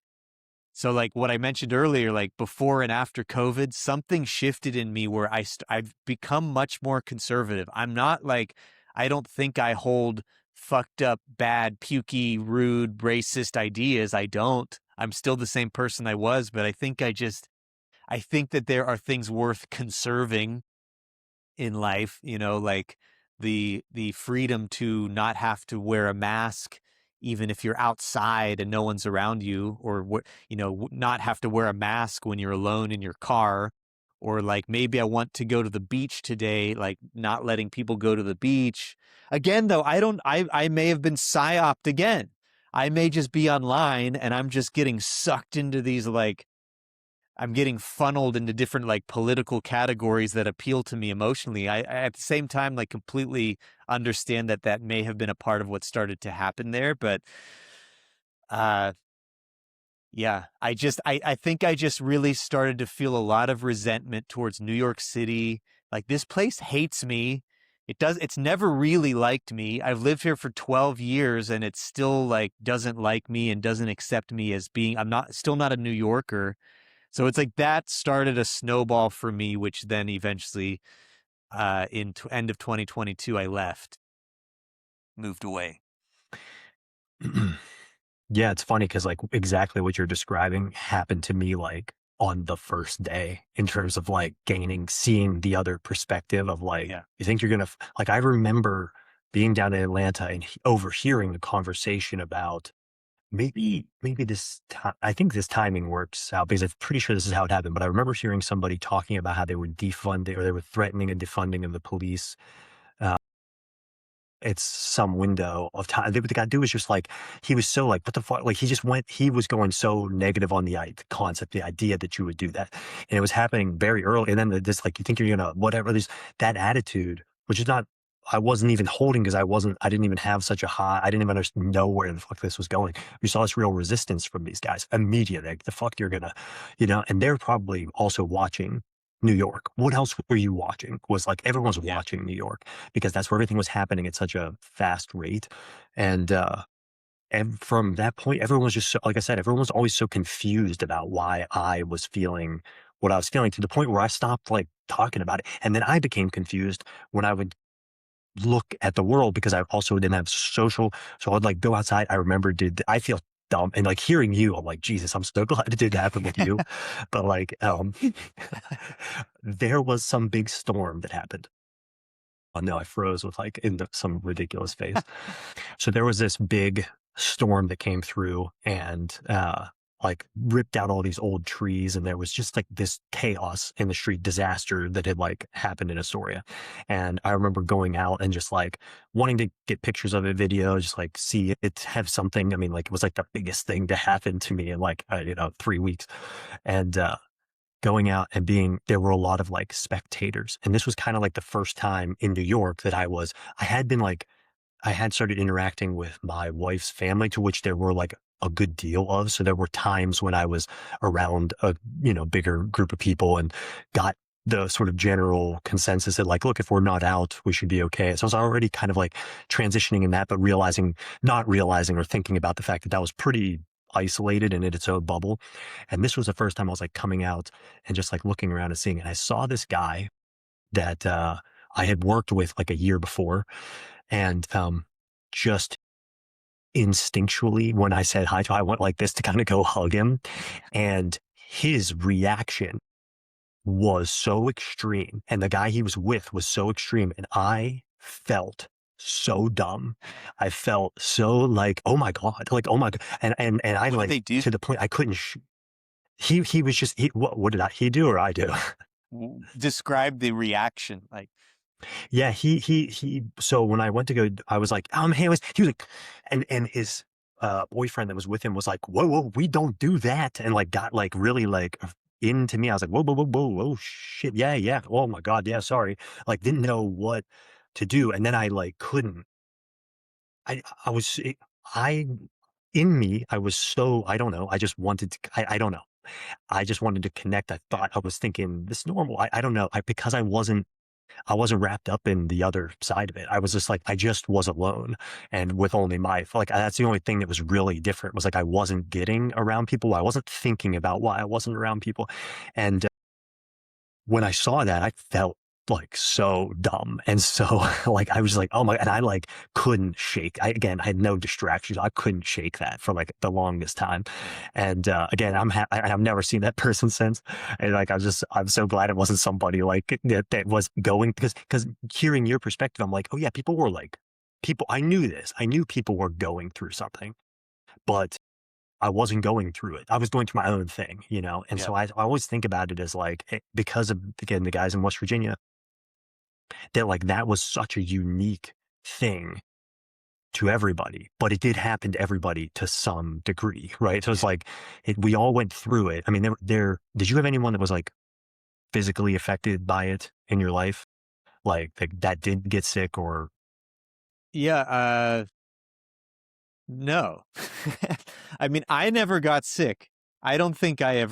A: so like what I mentioned earlier, like before and after COVID, something shifted in me where I've become much more conservative. I'm not like, I don't think I hold fucked up, bad, pukey, rude, racist ideas. I don't. I'm still the same person I was, but I think that there are things worth conserving in life, like the freedom to not have to wear a mask even if you're outside and no one's around you, or not have to wear a mask when you're alone in your car, or like maybe I want to go to the beach today, like not letting people go to the beach. Again, though, I may have been psyoped again. I may just be online and I'm just getting sucked into these like I'm getting funneled into different like political categories that appeal to me emotionally. I at the same time like completely understand that may have been a part of what started to happen there, but uh yeah, I think I just really started to feel a lot of resentment towards New York City. Like this place hates me. It's never really liked me. I've lived here for 12 years and it still like doesn't like me and doesn't accept me as being, still not a New Yorker. So it's like that started a snowball for me, which then eventually, end of 2022, I left, moved away.
B: Yeah, it's funny because like exactly what you're describing happened to me like on the first day in terms of like seeing the other perspective of like,
A: Yeah.
B: you think you're gonna like, I remember being down in Atlanta and overhearing the conversation about maybe this time. I think this timing works out because I'm pretty sure this is how it happened. But I remember hearing somebody talking about how they were defunding or they were threatening a defunding of the police. Uh, it's some window of time. What the guy do was just like, he was so like, what the fuck? Like he was going so negative on the concept, the idea that you would do that. And it was happening very early. And then this, like, you think you're going to, whatever, there's that attitude, which is not, I wasn't even holding because I didn't even have such a high, I didn't even know where the fuck this was going. We saw this real resistance from these guys immediately. Like, the fuck you're gonna, and they're probably also watching New York. What else were you watching? Was like everyone's
A: Yeah.
B: watching New York because that's where everything was happening at such a fast rate. And from that point, everyone was just so, like I said, everyone was always so confused about why I was feeling what I was feeling, to the point where I stopped like talking about it. And then I became confused when I would look at the world because I also didn't have social. So I'd like go outside. I remember I feel dumb, and like hearing you, I'm like, Jesus, I'm so glad it didn't happen with you. But like, there was some big storm that happened. Oh no, I froze with like some ridiculous face. So there was this big storm that came through, and like ripped out all these old trees, and there was just like this chaos in the street, disaster that had like happened in Astoria. And I remember going out and just like wanting to get pictures of it, video, just like see it have something. I mean, like it was like the biggest thing to happen to me in like 3 weeks. And going out and being there were a lot of like spectators. And this was kind of like the first time in New York that I had been like I had started interacting with my wife's family, to which there were like a good deal of. So there were times when I was around a, bigger group of people and got the sort of general consensus that like, look, if we're not out, we should be okay. So I was already kind of like transitioning in that, but not realizing or thinking about the fact that that was pretty isolated and in its own bubble. And this was the first time I was like coming out and just like looking around and seeing it. And I saw this guy that, I had worked with like a year before, and just instinctually, when I said hi to him, I went like this to kind of go hug him. And his reaction was so extreme. And the guy he was with was so extreme. And I felt so dumb. I felt so like, oh my God, like, oh my God. And I
A: What did
B: like
A: they do?
B: to the point I couldn't, he was just, what did he do or I do?
A: Describe the reaction. Like,
B: Yeah, so when I went to go, I was like, hey, he was like, and his boyfriend that was with him was like, whoa, we don't do that. And like, got like really like into me. I was like, whoa, shit. Yeah. Oh my God. Yeah. Sorry. Like, didn't know what to do. And then I like, couldn't, I was, I, in me, I was so, I don't know. I just wanted to, I don't know. I just wanted to connect. I thought I was thinking this normal. I don't know. Because I wasn't wrapped up in the other side of it. I was just like, I just was alone and with only like, that's the only thing that was really different, was like, I wasn't getting around people. I wasn't thinking about why I wasn't around people. And when I saw that, I felt like so dumb. And so like, I was like, oh my, and I like couldn't shake. Again, I had no distractions. I couldn't shake that for like the longest time. And again, I've never seen that person since. And like, I'm so glad it wasn't somebody like that was going, because hearing your perspective, I'm like, oh yeah, I knew this. I knew people were going through something, but I wasn't going through it. I was going through my own thing, And
A: yeah,
B: so I always think about it as like, because of, again, the guys in West Virginia, that like that was such a unique thing to everybody, but it did happen to everybody to some degree, right? So it's
A: yeah.
B: like we all went through it. I mean, did you have anyone that was like physically affected by it in your life? Like that did get sick or?
A: Yeah, no. I mean, I never got sick. I don't think I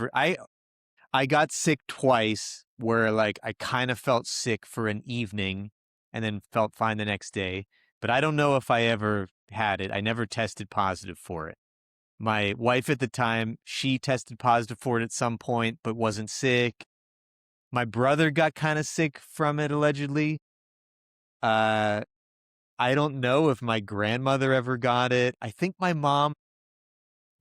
A: got sick twice where like I kind of felt sick for an evening and then felt fine the next day, but I don't know if I ever had it. I never tested positive for it. My wife at the time, she tested positive for it at some point but wasn't sick. My brother got kind of sick from it allegedly. Uh I don't know if my grandmother ever got it. I think my mom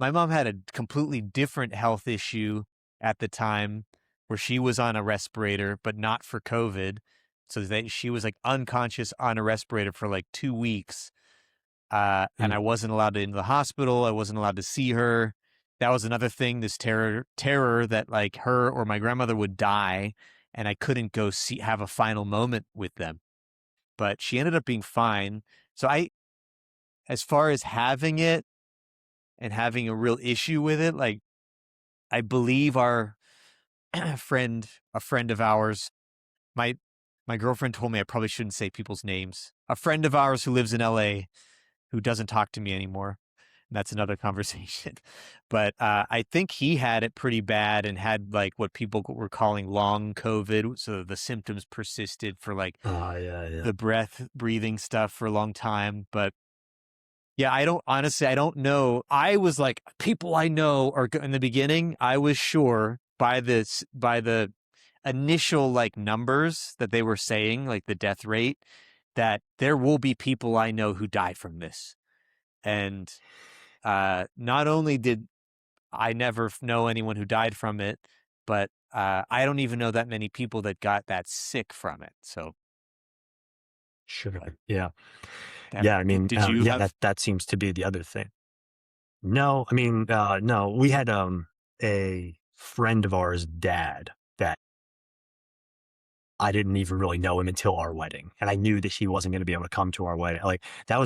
A: had a completely different health issue at the time where she was on a respirator, but not for COVID. So that she was like unconscious on a respirator for like 2 weeks. And
B: Mm.
A: I wasn't allowed into the hospital. I wasn't allowed to see her. That was another thing, this terror that like her or my grandmother would die and I couldn't go have a final moment with them. But she ended up being fine. So as far as having it and having a real issue with it, like I believe our a friend of ours, my my girlfriend told me I probably shouldn't say people's names. A friend of ours who lives in LA who doesn't talk to me anymore. And that's another conversation. But I think he had it pretty bad and had like what people were calling long COVID. So the symptoms persisted for like
B: Yeah.
A: the breathing stuff for a long time. But yeah, I don't know. I was like, people I know are in the beginning. I was sure by the initial like numbers that they were saying, like the death rate, that there will be people I know who die from this. And not only did I never know anyone who died from it, but I don't even know that many people that got that sick from it. So,
B: Sure.
A: like,
B: Yeah. Yeah. I mean,
A: did you
B: yeah,
A: have?
B: that seems to be the other thing. No, I mean, no, we had, a friend of ours' dad that I didn't even really know him until our wedding, and I knew that he wasn't gonna be able to come to our wedding. Like, that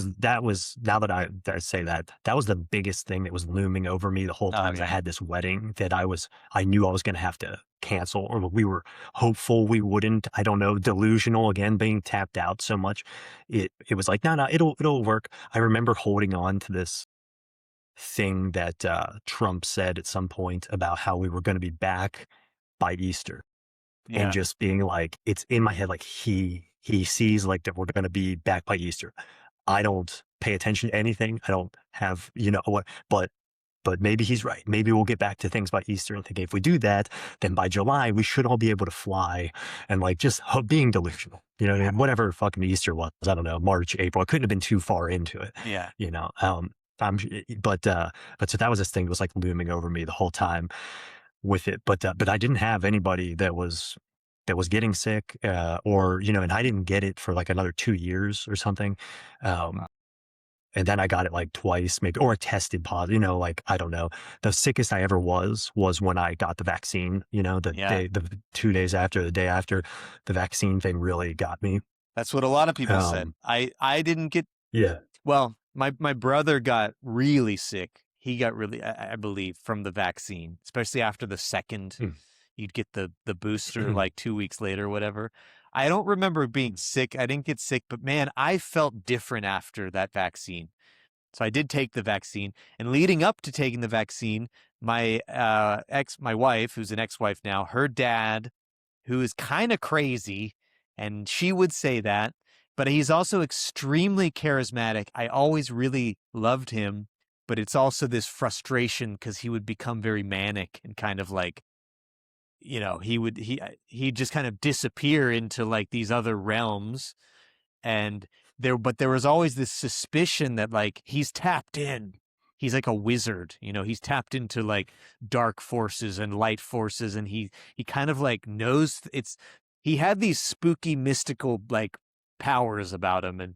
B: was now that I say that, that was the biggest thing that was looming over me the whole
A: Oh
B: time, is I
A: yeah.
B: had this wedding that I knew I was gonna have to cancel, or we were hopeful we wouldn't. I don't know, delusional again, being tapped out so much. It was like, "No, no, it'll work." I remember holding on to this thing that, Trump said at some point about how we were gonna be back by Easter, and
A: Yeah.
B: just being like, it's in my head, like, he sees, like, that we're gonna be back by Easter. I don't pay attention to anything. I don't have, what, but maybe he's right. Maybe we'll get back to things by Easter, and thinking if we do that, then by July, we should all be able to fly, and, like, just being delusional,
A: Yeah.
B: whatever fucking Easter was, I don't know, March, April. I couldn't have been too far into it,
A: Yeah.
B: you know? But so that was this thing that was, like, looming over me the whole time with it. But I didn't have anybody that was getting sick, or, and I didn't get it for like another 2 years or something.
A: Wow.
B: Um, and then I got it like twice, maybe, or tested positive, like, I don't know. The sickest I ever was when I got the vaccine,
A: Yeah.
B: the 2 days after, the day after the vaccine thing really got me.
A: That's what a lot of people said.
B: Um,
A: I didn't get
B: yeah.
A: well, my brother got really sick. He got really, I believe, from the vaccine, especially after the second.
B: Mm.
A: You'd get the booster like 2 weeks later, or whatever. I don't remember being
B: Mm.
A: sick. I didn't get sick, but man, I felt different after that vaccine. So I did take the vaccine, and leading up to taking the vaccine, my wife, who's an ex-wife now, her dad, who is kind of crazy, and she would say that, but he's also extremely charismatic. I always really loved him, but it's also this frustration because he would become very manic and kind of like, he'd just kind of disappear into like these other realms. And there was always this suspicion that like he's tapped in. He's like a wizard, he's tapped into like dark forces and light forces, and he kind of like knows he had these spooky mystical like powers about him, and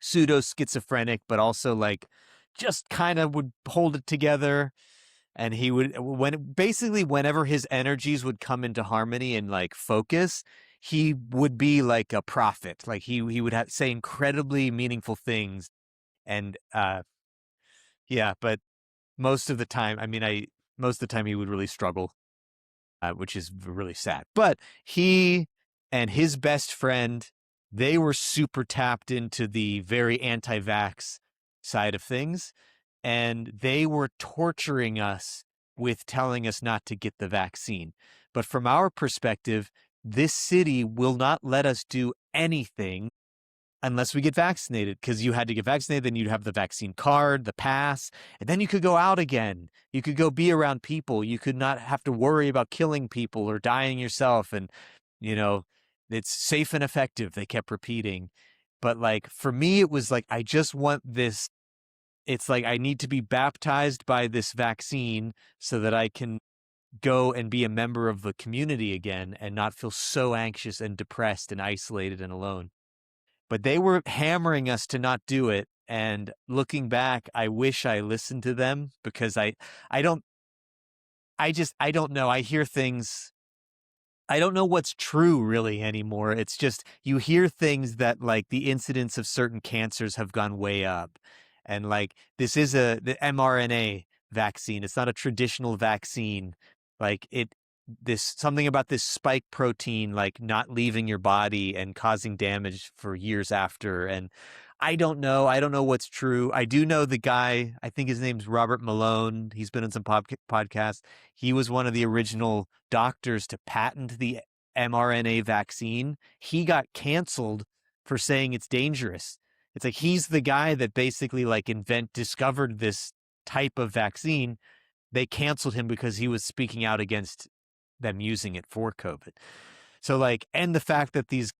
A: pseudo schizophrenic, but also like just kind of would hold it together. And he would, whenever his energies would come into harmony and like focus, he would be like a prophet. Like he would say incredibly meaningful things. And yeah, but most of the time, I mean, I most of the time he would really struggle, which is really sad. But he and his best friend, they were super tapped into the very anti-vax side of things, and they were torturing us with telling us not to get the vaccine. But from our perspective, this city will not let us do anything unless we get vaccinated, because you had to get vaccinated, then you'd have the vaccine card, the pass, and then you could go out again. You could go be around people. You could not have to worry about killing people or dying yourself. And, you know, it's safe and effective, they kept repeating. But like for me, it was like, I just want this. It's like I need to be baptized by this vaccine so that I can go and be a member of the community again and not feel so anxious and depressed and isolated and alone. But they were hammering us to not do it. And looking back, I wish I listened to them, because I don't, I don't know. I hear things. I don't know what's true really anymore. It's just you hear things that like the incidence of certain cancers have gone way up. And like this is the mRNA vaccine. It's not a traditional vaccine. Like this something about this spike protein like not leaving your body and causing damage for years after. And I don't know. I don't know what's true. I do know the guy, I think his name's Robert Malone. He's been on some podcasts. He was one of the original doctors to patent the mRNA vaccine. He got canceled for saying it's dangerous. It's like he's the guy that basically like discovered this type of vaccine. They canceled him because he was speaking out against them using it for COVID. So like, and the fact that these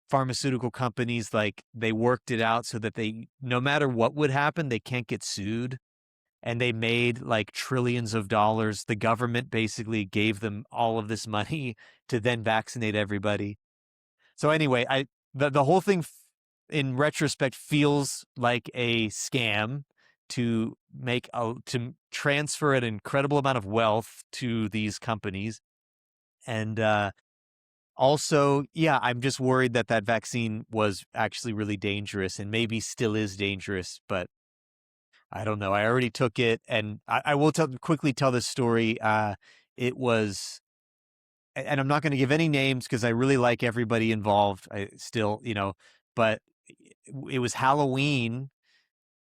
A: pharmaceutical companies, like they worked it out so that they, no matter what would happen, they can't get sued, and they made like trillions of dollars. The government basically gave them all of this money to then vaccinate everybody. So anyway, the whole thing in retrospect feels like a scam. to transfer an incredible amount of wealth to these companies. And also, yeah, I'm just worried that that vaccine was actually really dangerous and maybe still is dangerous, but I don't know. I already took it, and I will quickly tell this story. It was, and I'm not going to give any names because I really like everybody involved. I still, but it was Halloween,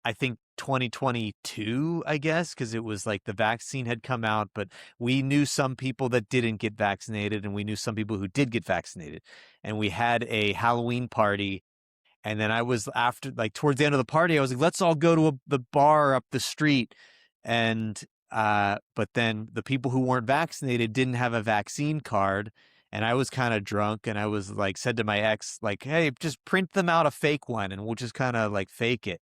A: I think 2022, I guess, because it was like the vaccine had come out, but we knew some people that didn't get vaccinated, and we knew some people who did get vaccinated, and we had a Halloween party. And then I was after, like, towards the end of the party, I was like, let's all go to the bar up the street. And, but then the people who weren't vaccinated didn't have a vaccine card. And I was kind of drunk, and I was like, said to my ex, like, hey, just print them out a fake one and we'll just kind of like fake it.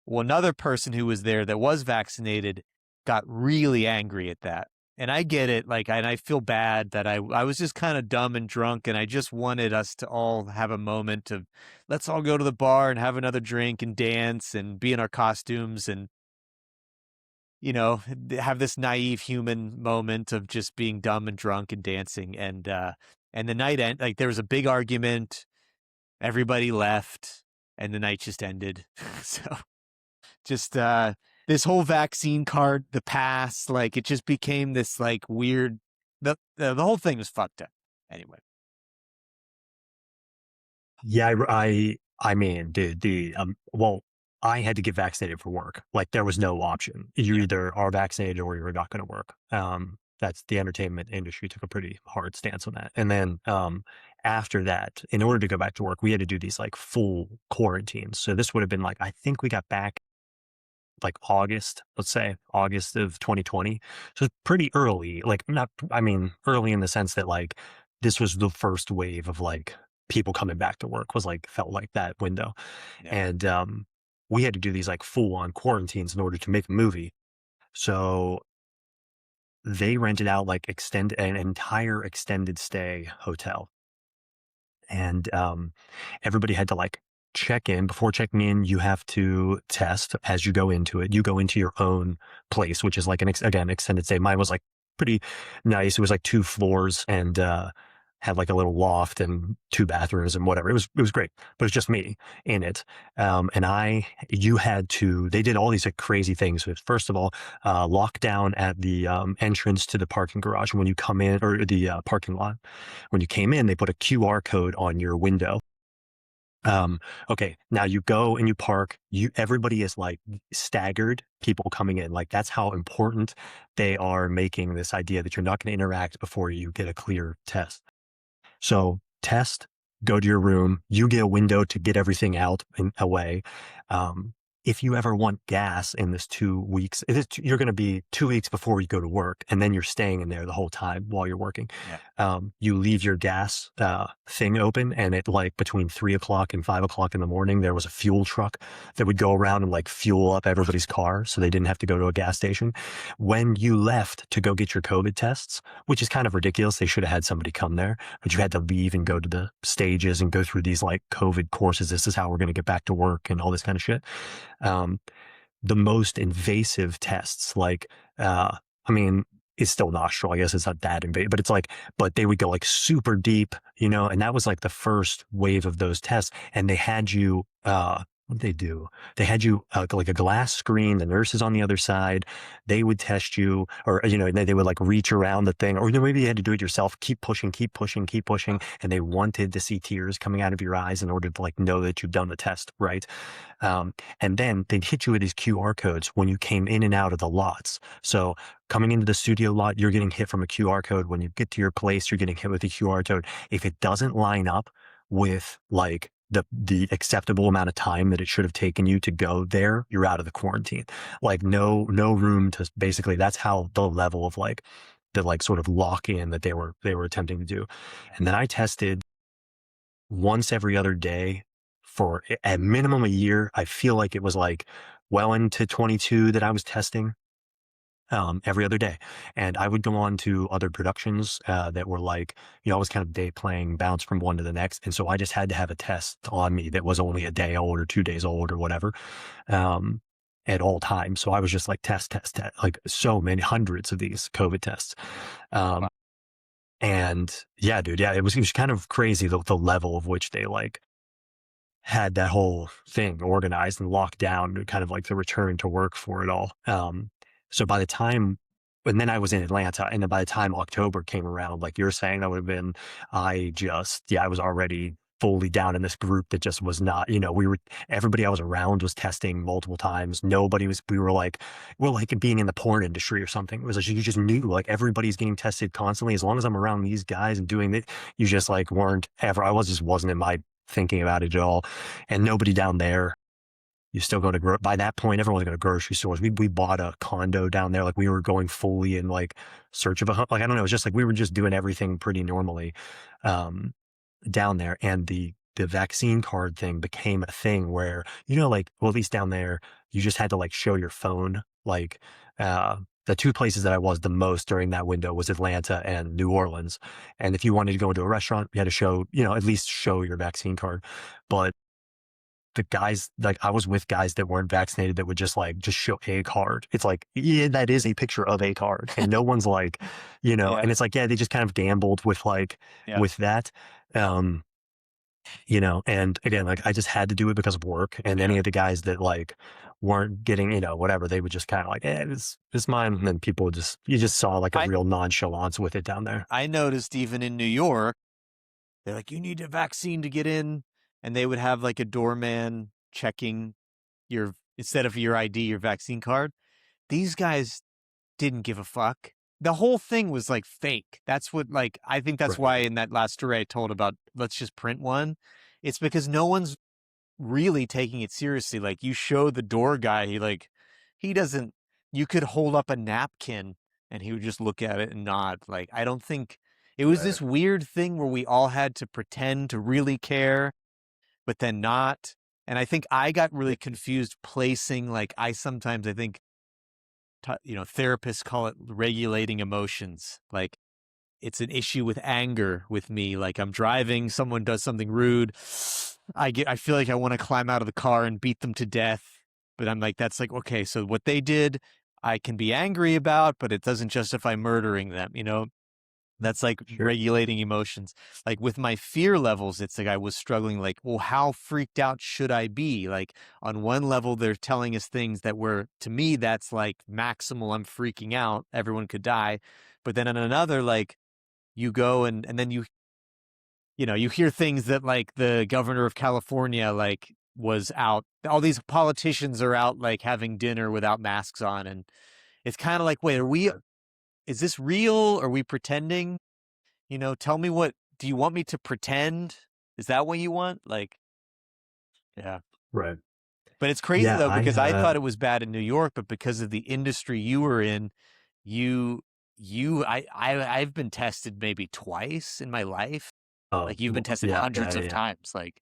A: Well, another person who was there that was vaccinated got really angry at that. And I get it. Like, and I feel bad that I was just kind of dumb and drunk, and I just wanted us to all have a moment of, let's all go to the bar and have another drink and dance and be in our costumes and, have this naive human moment of just being dumb and drunk and dancing. And the night end, like, there was a big argument. Everybody left, and the night just ended. So just this whole vaccine card, the pass, like, it just became this like weird, the whole thing was fucked up anyway.
B: Yeah, I mean, dude, well, I had to get vaccinated for work. Like, there was no option. You
A: Yeah.
B: either are vaccinated or you're not going to work. That's the entertainment industry took a pretty hard stance on that. And then after that, in order to go back to work, we had to do these like full quarantines. So this would have been like, I think we got back like August, let's say August of 2020. So it's pretty early, like not, I mean, early in the sense that like this was the first wave of like people coming back to work was like, felt like that window.
A: Yeah.
B: And we had to do these like full on quarantines in order to make a movie. So they rented out like an entire extended stay hotel. And everybody had to like check in. Before checking in, you have to test as you go into it. You go into your own place, which is like again extended stay. Mine was like pretty nice. It was like 2 floors and had like a little loft and 2 bathrooms and whatever. It was great, but it's just me in it. And they did all these like crazy things. First of all, lockdown at the entrance to the parking garage when you come in, or the parking lot. When you came in, they put a QR code on your window. Okay, now you go and you park. Everybody is like staggered people coming in. Like, that's how important they are making this idea that you're not going to interact before you get a clear test. So test, go to your room. You get a window to get everything out and away. If you ever want gas in this 2 weeks, you're going to be 2 weeks before you go to work, and then you're staying in there the whole time while you're working.
A: Yeah.
B: You leave your gas thing open, and at like between 3 o'clock and 5 o'clock in the morning, there was a fuel truck that would go around and like fuel up everybody's car, so they didn't have to go to a gas station. When you left to go get your COVID tests, which is kind of ridiculous, they should have had somebody come there, but you had to leave and go to the stages and go through these like COVID courses. This is how we're going to get back to work and all this kind of shit. The most invasive tests, like, I mean, it's still nostril. I guess it's not that invasive, but it's like, but they would go like super deep, and that was like the first wave of those tests. And they had you, what did they do? They had you like a glass screen, the nurses on the other side, they would test you, or, they would like reach around the thing, or maybe you had to do it yourself, keep pushing, keep pushing, keep pushing. And they wanted to see tears coming out of your eyes in order to like know that you've done the test, right? And then they'd hit you with these QR codes when you came in and out of the lots. So coming into the studio lot, you're getting hit from a QR code. When you get to your place, you're getting hit with a QR code. If it doesn't line up with like the acceptable amount of time that it should have taken you to go there, you're out of the quarantine. Like, no room to, basically, that's how the level of like the like sort of lock in that they were attempting to do. And then I tested once every other day for at minimum a year. I feel like it was like well into 22 that I was testing every other day. And I would go on to other productions that were like, I was kind of day playing, bounce from one to the next. And so I just had to have a test on me that was only a day old or 2 days old or whatever. at all times. So I was just like test, like so many hundreds of these COVID tests.
A: Wow.
B: Um, and yeah, dude, yeah, it was kind of crazy the level of which they like had that whole thing organized and locked down, kind of like the return to work for it all. So by the time, and then I was in Atlanta, and then by the time October came around, like you're saying, that would have been, I was already fully down in this group that just was not, everybody I was around was testing multiple times. We're like being in the porn industry or something. It was like, you just knew like everybody's getting tested constantly. As long as I'm around these guys and doing it, you just like weren't ever, wasn't in my thinking about it at all. And nobody down there. You still go to by that point, everyone was going to grocery stores. We bought a condo down there. Like we were going fully in like search of a home. Like, I don't know. It was just like, we were just doing everything pretty normally, down there. And the vaccine card thing became a thing where, like, well, at least down there, you just had to like show your phone. Like, the two places that I was the most during that window was Atlanta and New Orleans. And if you wanted to go into a restaurant, you had to show, at least show your vaccine card. But the guys, like I was with guys that weren't vaccinated that would just show a card. It's like, yeah, that is a picture of a card. And no one's like,
A: Yeah.
B: and it's like, yeah, they just kind of gambled with like,
A: Yeah.
B: with that. Um, and again, like I just had to do it because of work. And any
A: Yeah.
B: of the guys that like weren't getting, whatever, they would just kind of like, it's mine. And then people would you just saw like a
A: I
B: real nonchalance with it down there.
A: I noticed even in New York, they're like, you need a vaccine to get in. And they would have like a doorman checking your, instead of your ID, your vaccine card. These guys didn't give a fuck. The whole thing was like fake. That's what, like, I think that's why
B: Right.
A: in that last story I told about, let's just print one. It's because no one's really taking it seriously. Like, you show the door guy, he doesn't, you could hold up a napkin and he would just look at it and nod. Like, I don't think it was
B: Right.
A: this weird thing where we all had to pretend to really care, but then not. And I think I got really confused placing, like, I think, therapists call it regulating emotions. Like, it's an issue with anger with me. Like, I'm driving, someone does something rude. I feel like I want to climb out of the car and beat them to death. But I'm like, that's like, okay, so what they did, I can be angry about, but it doesn't justify murdering them. That's like
B: Sure.
A: regulating emotions. Like with my fear levels, it's like I was struggling, like, well, how freaked out should I be? Like, on one level, they're telling us things that were, to me, that's like maximal. I'm freaking out. Everyone could die. But then on another, like, you go and then you hear things that, like, the governor of California, like, was out. All these politicians are out, like, having dinner without masks on. And it's kind of like, wait, is this real? Are we pretending? Tell me, what do you want me to pretend? Is that what you want? Like, yeah.
B: Right.
A: But it's crazy
B: Yeah.
A: though, because I thought it was bad in New York, but because of the industry you were in, you, I've been tested maybe twice in my life.
B: Oh,
A: Like, you've been tested
B: yeah.
A: hundreds of times. Like,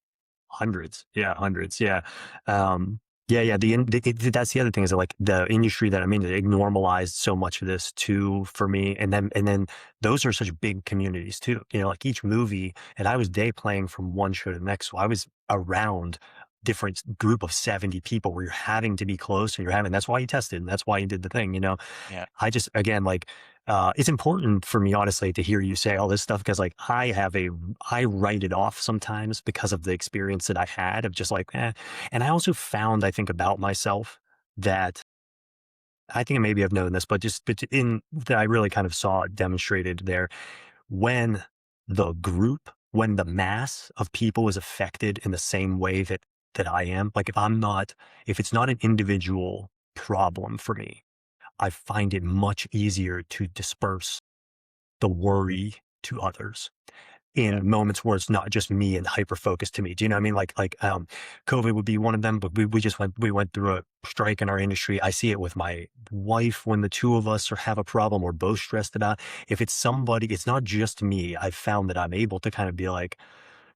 B: Hundreds. Yeah, hundreds. Yeah. Yeah. That's the other thing is that like the industry that I'm in, it normalized so much of this too for me. And then those are such big communities too. Like each movie, and I was day playing from one show to the next. So I was around different group of 70 people where you're having to be close and that's why you tested and that's why you did the thing.
A: yeah,
B: I just, again, like, it's important for me, honestly, to hear you say all this stuff because, like, I write it off sometimes because of the experience that I had of just like, eh. And I also found, I think, about myself that I think maybe I've known this, but in that I really kind of saw it demonstrated there when when the mass of people is affected in the same way that I am. Like, if it's not an individual problem for me, I find it much easier to disperse the worry to others
A: yeah,
B: in moments where it's not just me and hyper focused to me. Do you know what I mean? Like, COVID would be one of them, but we went through a strike in our industry. I see it with my wife when the two of us have a problem, we're both stressed about. If it's somebody, it's not just me. I've found that I'm able to kind of be like,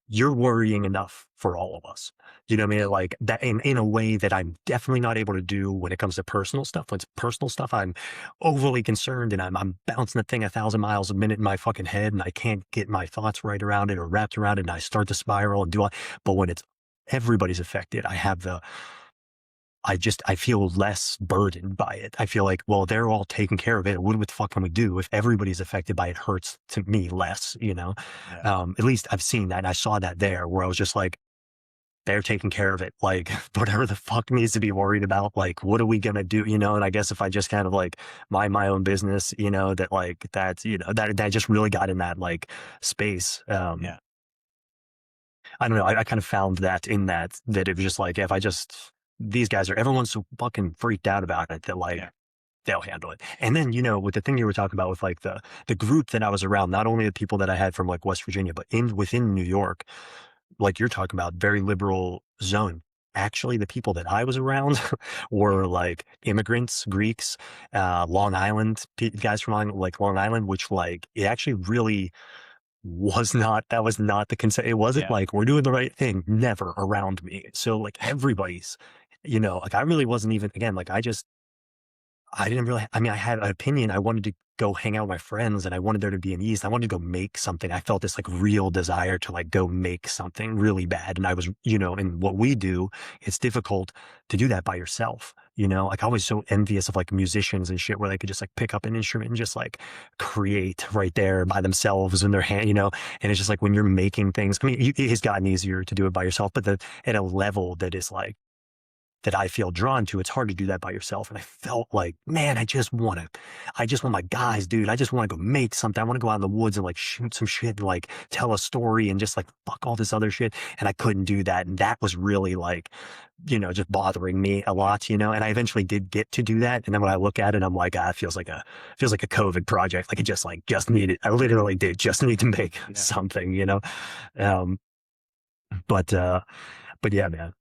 B: you're worrying enough for all of us. You know what I mean? Like that in a way that I'm definitely not able to do when it comes to personal stuff. When it's personal stuff, I'm overly concerned and I'm bouncing the thing 1,000 miles a minute in my fucking head and I can't get my thoughts right around it or wrapped around it and I start to spiral and but when it's everybody's affected, I have I feel less burdened by it. I feel like, well, they're all taking care of it. What the fuck can we do? If everybody's affected by it, hurts to me less, you know?
A: Yeah.
B: At least I've seen that. And I saw that there where I was just like, they're taking care of it. Like whatever the fuck needs to be worried about, like, what are we going to do? You know? And I guess if I just kind of like mind my own business, you know, that like, that's, you know, that just really got in that like space.
A: Yeah.
B: I don't know. I kind of found that in that it was just like, if I just, these guys are, everyone's so fucking freaked out about it that like,
A: Yeah.
B: they'll handle it. And then, you know, with the thing you were talking about with like the group that I was around, not only the people that I had from like West Virginia, but within New York, like you're talking about, very liberal zone. Actually, the people that I was around were like immigrants, Greeks, Long Island guys from like Long Island, which like it actually really was not. That was not the consent. It wasn't
A: Yeah.
B: like we're doing the right thing. Never around me. So like everybody's, you know, like I really wasn't even again like I didn't really, I mean, I had an opinion. I wanted to go hang out with my friends and I wanted there to be an ease. I wanted to go make something. I felt this like real desire to like go make something really bad. And I was, you know, and what we do, it's difficult to do that by yourself. You know, like I was so envious of like musicians and shit where they could just like pick up an instrument and just like create right there by themselves in their hand, you know, and it's just like when you're making things, I mean, it's gotten easier to do it by yourself, but at a level that is like, that I feel drawn to, it's hard to do that by yourself. And I felt like, man, I just want my guys, dude. I just want to go make something. I want to go out in the woods and like shoot some shit and like tell a story and just like fuck all this other shit. And I couldn't do that. And that was really like, you know, just bothering me a lot, you know, and I eventually did get to do that. And then when I look at it, I'm like, it feels like a COVID project. Like it just needed, I literally did just need to make
A: Yeah.
B: something, you know? Um, but, uh, but yeah, man.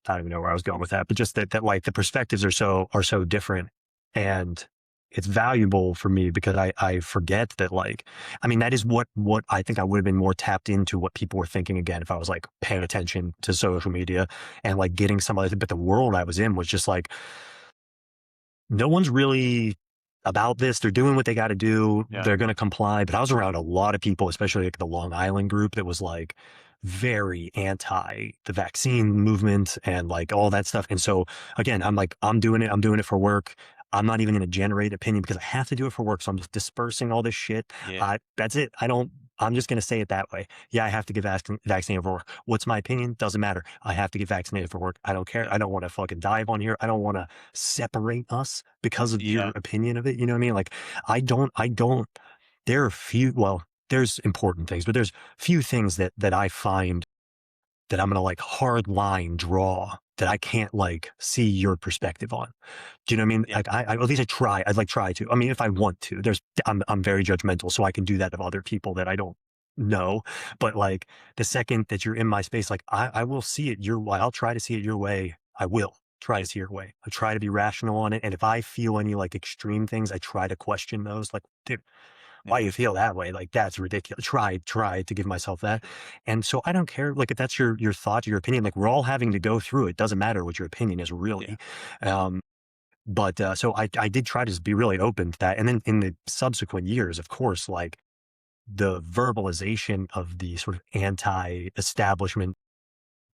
B: I don't even know where I was going with that, but just that like the perspectives are so different, and it's valuable for me because I forget that like, I mean, that is what I think I would have been more tapped into what people were thinking again if I was like paying attention to social media and like getting some of it. But the world I was in was just like, no one's really about this. They're doing what they got to do.
A: Yeah.
B: They're going to comply. But I was around a lot of people, especially like the Long Island group that was like very anti the vaccine movement and like all that stuff. And so again, I'm like, I'm doing it for work. I'm not even going to generate opinion because I have to do it for work. So I'm just dispersing all this shit.
A: Yeah.
B: That's it. I'm just going to say it that way. Yeah, I have to get vaccinated for work. What's my opinion? Doesn't matter. I have to get vaccinated for work. I don't care. I don't want to fucking dive on here. I don't want to separate us because of your
A: Yeah.
B: opinion of it. You know what I mean? Like, there are there's important things, but there's few things that I find that I'm going to like hard line draw that I can't like see your perspective on. Do you know what I mean?
A: Yeah.
B: Like at least I'd like try to. I mean, if I want to, I'm very judgmental, so I can do that of other people that I don't know. But like the second that you're in my space, like I will see it your way. I'll try to see it your way. I will try
A: Yeah.
B: to see your way. I try to be rational on it. And if I feel any like extreme things, I try to question those. Like, dude, why
A: Yeah.
B: you feel that way? Like that's ridiculous. Try to give myself that. And so I don't care. Like if that's your thought, your opinion, like we're all having to go through it. Doesn't matter what your opinion is
A: Yeah.
B: really. Um, so I did try to just be really open to that. And then in the subsequent years, of course, like the verbalization of the sort of anti-establishment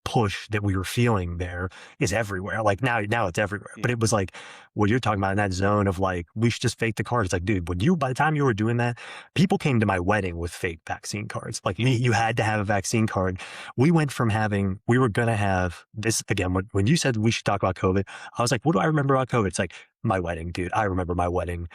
B: push that we were feeling there is everywhere. Like now it's everywhere. But
A: Yeah.
B: it was like what you're talking about in that zone of like, we should just fake the cards. It's like, dude, by the time you were doing that, people came to my wedding with fake vaccine cards. Like me, you had to have a vaccine card. We were going to have this again. When you said we should talk about COVID, I was like, what do I remember about COVID? It's like my wedding, dude. I remember my wedding.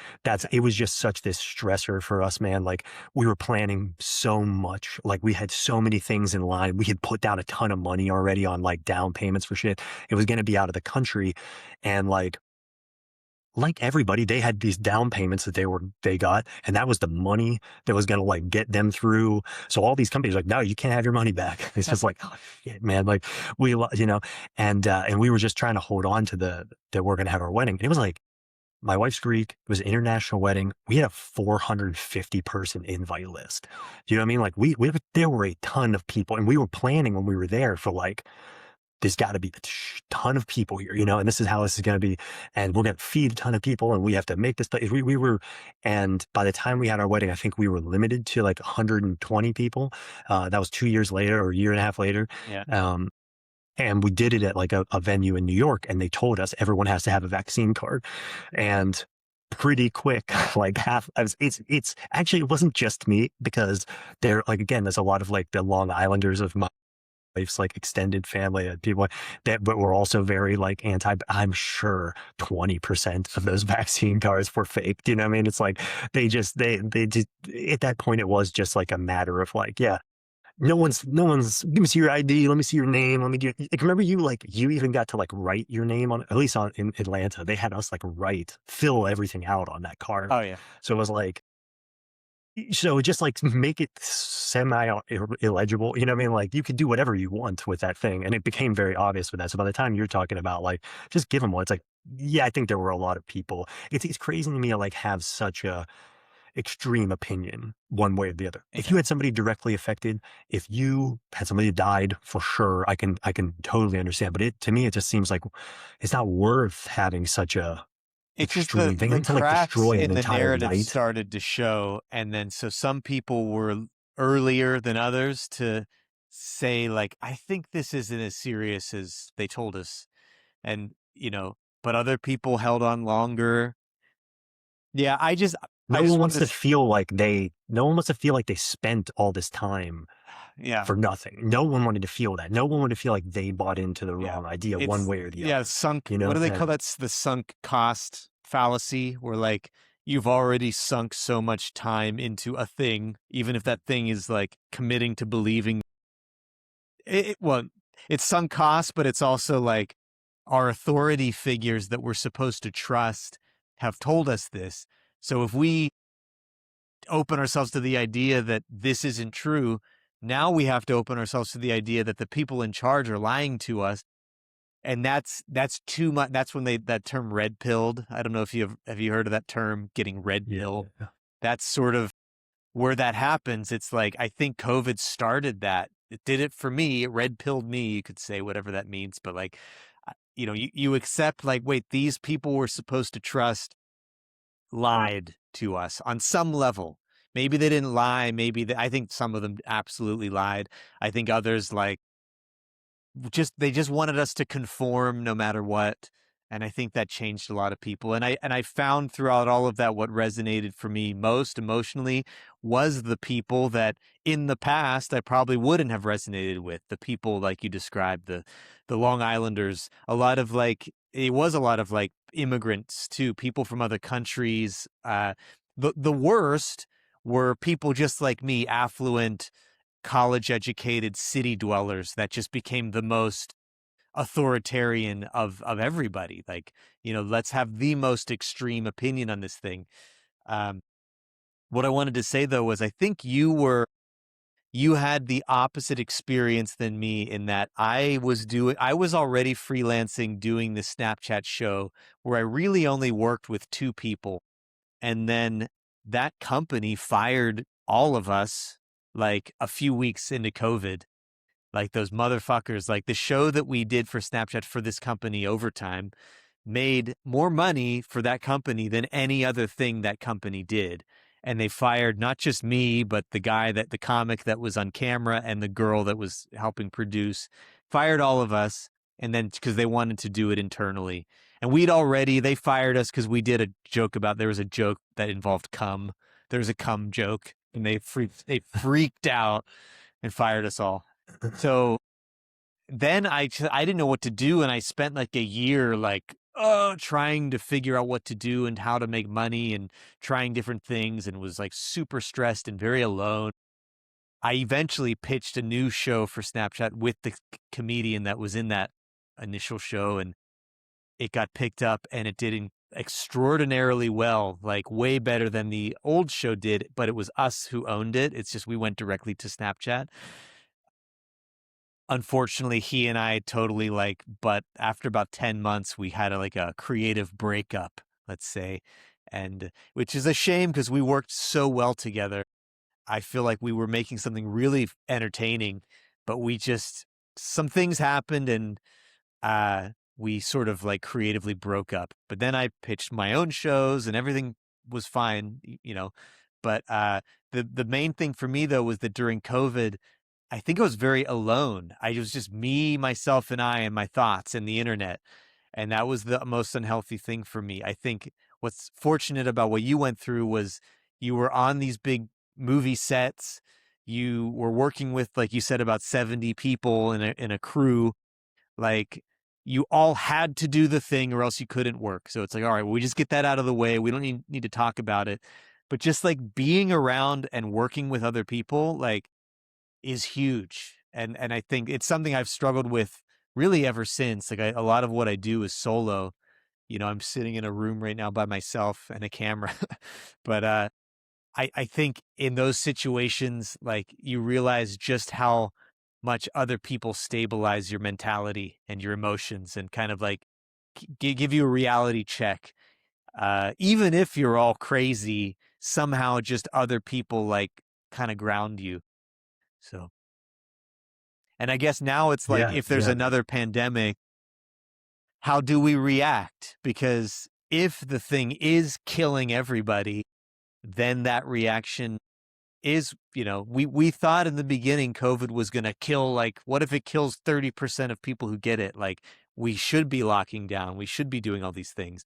B: It was just such this stressor for us, man. Like we were planning so much. Like we had so many things in line. We had put down a ton of money already on like down payments for shit. It was going to be out of the country. And like everybody, they had these down payments that they got, and that was the money that was going to like get them through. So all these companies are like, no, you can't have your money back. It's just like, oh shit, man. Like you know, and we were just trying to hold on to that we're going to have our wedding. And it was like, my wife's Greek. It was an international wedding. We had a 450 person invite list. You know what I mean? Like there were a ton of people, and we were planning when we were there for like, there's got to be a ton of people here, you know, and this is how this is going to be. And we're going to feed a ton of people, and we have to make this. And by the time we had our wedding, I think we were limited to like 120 people. That was 2 years later or a year and a half later.
A: Yeah.
B: and we did it at like a venue in New York, and they told us everyone has to have a vaccine card, and pretty quick, like half. It's actually it wasn't just me because there like again there's a lot of like the Long Islanders of my wife's like extended family and people that but were also very like anti. I'm sure 20% of those vaccine cards were fake. Do you know what I mean? It's like they just at that point it was just like a matter of like yeah no one's let me see your ID, let me see your name, let me get like remember you even got to like write your name on at least on in Atlanta, they had us like fill everything out on that card.
A: Oh yeah.
B: So it was like so just like make it semi illegible, you know what I mean? Like you could do whatever you want with that thing. And it became very obvious with that. So by the time you're talking about like just give them one, it's like, yeah, I think there were a lot of people. It's crazy to me to like have such a extreme opinion one way or the other. If
A: Yeah.
B: you had somebody directly affected, if you had somebody who died for sure, I can totally understand. But it to me, it just seems like it's not worth having such a
A: It's just
B: extreme thing
A: the
B: to like
A: cracks
B: destroy an
A: in the
B: entire
A: narrative
B: night.
A: started to show, and then so some people were earlier than others to say like, I think this isn't as serious as they told us, and but other people held on longer. Yeah, I
B: No
A: just
B: one
A: wanted
B: wants
A: to,
B: to feel like they spent all this time
A: yeah,
B: for nothing. No one wanted to feel that. No one wanted to feel like they bought into the
A: yeah,
B: wrong idea one
A: it's
B: way or the
A: yeah,
B: other.
A: sunk.
B: You
A: What
B: know?
A: do they call
B: And
A: that? The sunk cost fallacy, where like you've already sunk so much time into a thing, even if that thing is like committing to believing well, it's sunk cost, but it's also like our authority figures that we're supposed to trust have told us this. So if we open ourselves to the idea that this isn't true, now we have to open ourselves to the idea that the people in charge are lying to us. And that's too much. That's when that term red pilled. I don't know if have you heard of that term, getting red
B: yeah,
A: pill. That's sort of where that happens. It's like I think COVID started that. It did it for me. It red pilled me. You could say whatever that means, but like, you accept like, wait, these people we're supposed to trust lied to us on some level. Maybe they didn't lie. I think some of them absolutely lied. I think others like they just wanted us to conform no matter what. And I think that changed a lot of people. And I found throughout all of that, what resonated for me most emotionally was the people that in the past I probably wouldn't have resonated with. The people like you described, the Long Islanders, it was a lot of like immigrants too, people from other countries. The worst were people just like me, affluent, college educated city dwellers that just became the most authoritarian of everybody. Like, let's have the most extreme opinion on this thing. Um, what I wanted to say though was I think you had the opposite experience than me in that I was already freelancing doing the Snapchat show where I really only worked with two people. And then that company fired all of us like a few weeks into COVID. Like those motherfuckers, like the show that we did for Snapchat for this company Overtime made more money for that company than any other thing that company did. And they fired not just me, but the comic that was on camera and the girl that was helping produce, fired all of us. And then because they wanted to do it internally. And they fired us because we did there was a joke that involved cum. There was a cum joke and they freaked out and fired us all. So then I didn't know what to do, and I spent like a year like trying to figure out what to do and how to make money and trying different things, and was like super stressed and very alone. I eventually pitched a new show for Snapchat with the comedian that was in that initial show, and it got picked up and it did extraordinarily well, like way better than the old show did, but it was us who owned it. It's just we went directly to Snapchat. Unfortunately, he and I totally but after about 10 months, we had a creative breakup, let's say, and which is a shame because we worked so well together. I feel like we were making something really entertaining, but some things happened and we sort of like creatively broke up. But then I pitched my own shows and everything was fine. But the main thing for me though was that during COVID, I think I was very alone. I was just me, myself, and I, and my thoughts and the internet. And that was the most unhealthy thing for me. I think what's fortunate about what you went through was you were on these big movie sets. You were working with, like you said, about 70 people in a crew. Like you all had to do the thing or else you couldn't work. So it's like, all right, well, we just get that out of the way. We don't need to talk about it. But just like being around and working with other people, like is huge. And I think it's something I've struggled with really ever since. Like a lot of what I do is solo. You know, I'm sitting in a room right now by myself and a camera. But I think in those situations, like you realize just how much other people stabilize your mentality and your emotions and kind of like give you a reality check. Even if you're all crazy, somehow just other people like kind of ground you. So, and I guess now it's like
B: Yeah,
A: if there's
B: yeah.
A: another pandemic, how do we react? Because if the thing is killing everybody, then that reaction is, you know, we thought in the beginning COVID was going to kill, like, what if it kills 30% of people who get it? Like, we should be locking down. We should be doing all these things.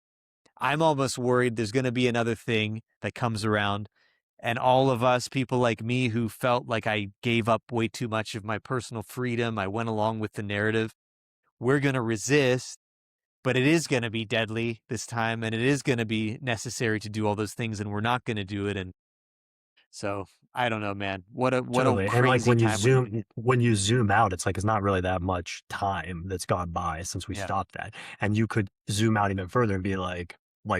A: I'm almost worried there's going to be another thing that comes around. And all of us, people like me who felt like I gave up way too much of my personal freedom, I went along with the narrative, we're going to resist, but it is going to be deadly this time. And it is going to be necessary to do all those things. And we're not going to do it. And so I don't know, man. What a
B: Totally, and, like,
A: crazy time we're living in.
B: when you zoom out, it's like, it's not really that much time that's gone by since we
A: Yeah.
B: stopped that, and you could zoom out even further and be like,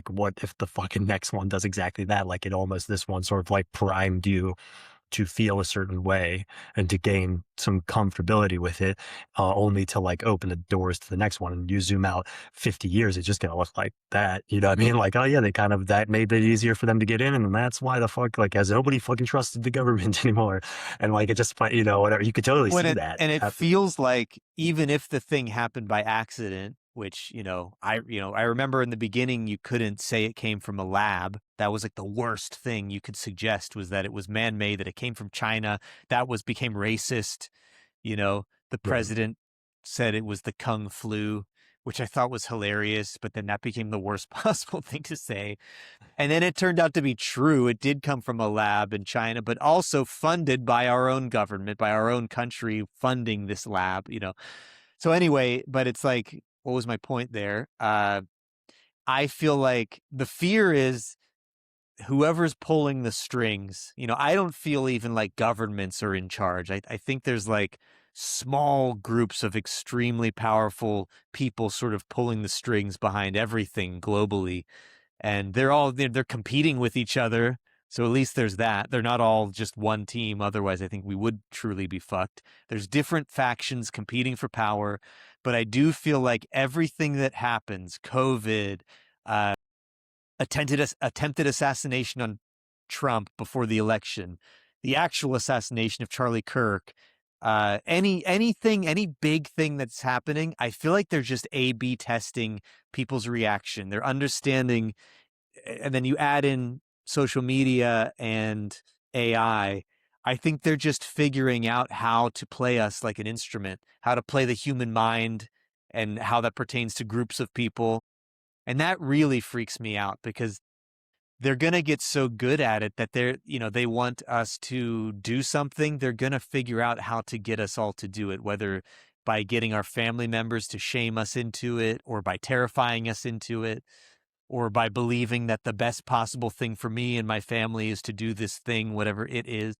B: what if the fucking next one does exactly that? Like, it almost this one sort of, like, primed you to feel a certain way and to gain some comfortability with it, only to like open the doors to the next one. And you zoom out 50 years, it's just going to look like that. You know what I mean? Like, oh yeah, they kind of, that made it easier for them to get in. And that's why the fuck, like, has nobody fucking trusted the government anymore? And like, it just, you know, whatever, you could totally
A: When
B: see
A: it
B: that
A: and it
B: happen.
A: feels like even if the thing happened by accident, which, I remember in the beginning you couldn't say it came from a lab. That was like the worst thing you could suggest was that it was man-made, that it came from China. That was became racist. The
B: Right.
A: president said it was the Kung flu, which I thought was hilarious, but then that became the worst possible thing to say. And then it turned out to be true. It did come from a lab in China, but also funded by our own government, by our own country funding this lab. So anyway, but it's like, what was my point there? I feel like the fear is whoever's pulling the strings. I don't feel even like governments are in charge. I think there's like small groups of extremely powerful people sort of pulling the strings behind everything globally, and they're competing with each other. So at least there's that. They're not all just one team. Otherwise, I think we would truly be fucked. There's different factions competing for power, but I do feel like everything that happens, COVID, uh, attempted assassination on Trump before the election, the actual assassination of Charlie Kirk, any big thing that's happening, I feel like they're just A/B testing people's reaction. They're understanding, and then you add in social media and AI. I think they're just figuring out how to play us like an instrument, how to play the human mind, and how that pertains to groups of people. And that really freaks me out because they're going to get so good at it that they want us to do something. They're going to figure out how to get us all to do it, whether by getting our family members to shame us into it or by terrifying us into it or by believing that the best possible thing for me and my family is to do this thing, whatever it is.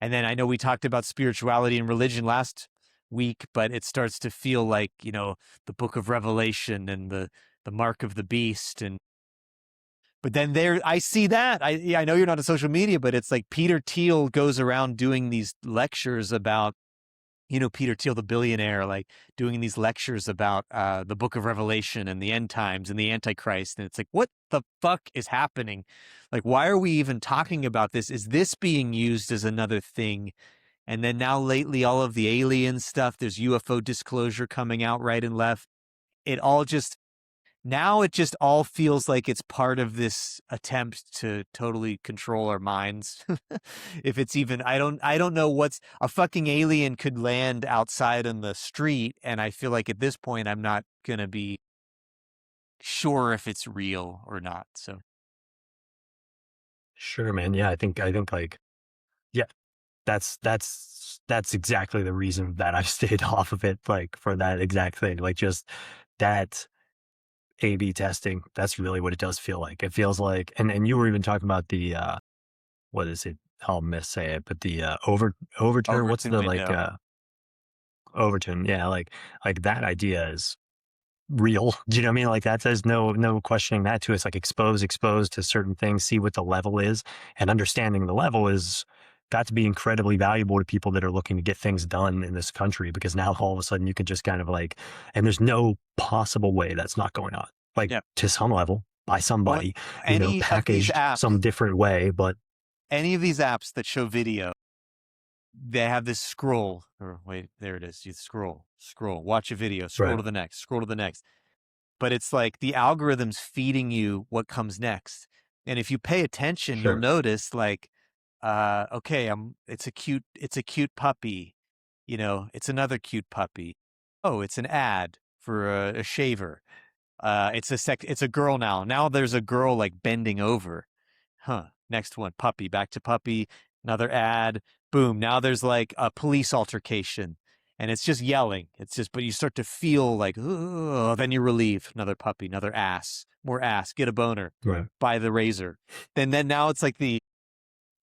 A: And then I know we talked about spirituality and religion last week, but it starts to feel like, the book of Revelation and the mark of the beast. But then I see that. I know you're not on social media, but it's like Peter Thiel goes around doing these lectures about, Peter Thiel, the billionaire, like doing these lectures about the book of Revelation and the end times and the Antichrist. And it's like, what the fuck is happening? Like, why are we even talking about this? Is this being used as another thing? And then now lately, all of the alien stuff, there's UFO disclosure coming out right and left. It all just now it just all feels like it's part of this attempt to totally control our minds. If it's even, I don't know what's a fucking alien could land outside on the street. And I feel like at this point, I'm not going to be sure if it's real or not. So
B: Sure, man. Yeah, I think like yeah, that's exactly the reason that I've stayed off of it, like for that exact thing. Like just that A/B testing. That's really what it does feel like. It feels like, and you were even talking about the what is it? I'll missay it, but the overturn. What's
A: Overton
B: the like
A: window.
B: overturn? Yeah, like that idea is real. Do you know what I mean? Like that there's no questioning that too. It's like expose to certain things, see what the level is, and understanding the level is got to be incredibly valuable to people that are looking to get things done in this country because now all of a sudden you can just kind of like, and there's no possible way that's not going on. Like
A: Yeah.
B: to some level by
A: Well,
B: somebody,
A: any of these
B: packaged some
A: apps,
B: different way, but
A: any of these apps that show video, they have this scroll, or wait, there it is. You scroll, watch a video, scroll
B: right,
A: to the next, scroll to the next. But it's like the algorithm's feeding you what comes next. And if you pay attention, you'll
B: sure,
A: notice like, okay, it's a cute puppy. It's another cute puppy. Oh, it's an ad for a shaver. It's a girl now. Now there's a girl like bending over. Huh. Next one, puppy, back to puppy, another ad, boom. Now there's like a police altercation and it's just yelling. It's just, but you start to feel like, oh, then you're relieved. Another puppy, another ass, more ass, get a boner,
B: right,
A: buy the razor. Then now it's like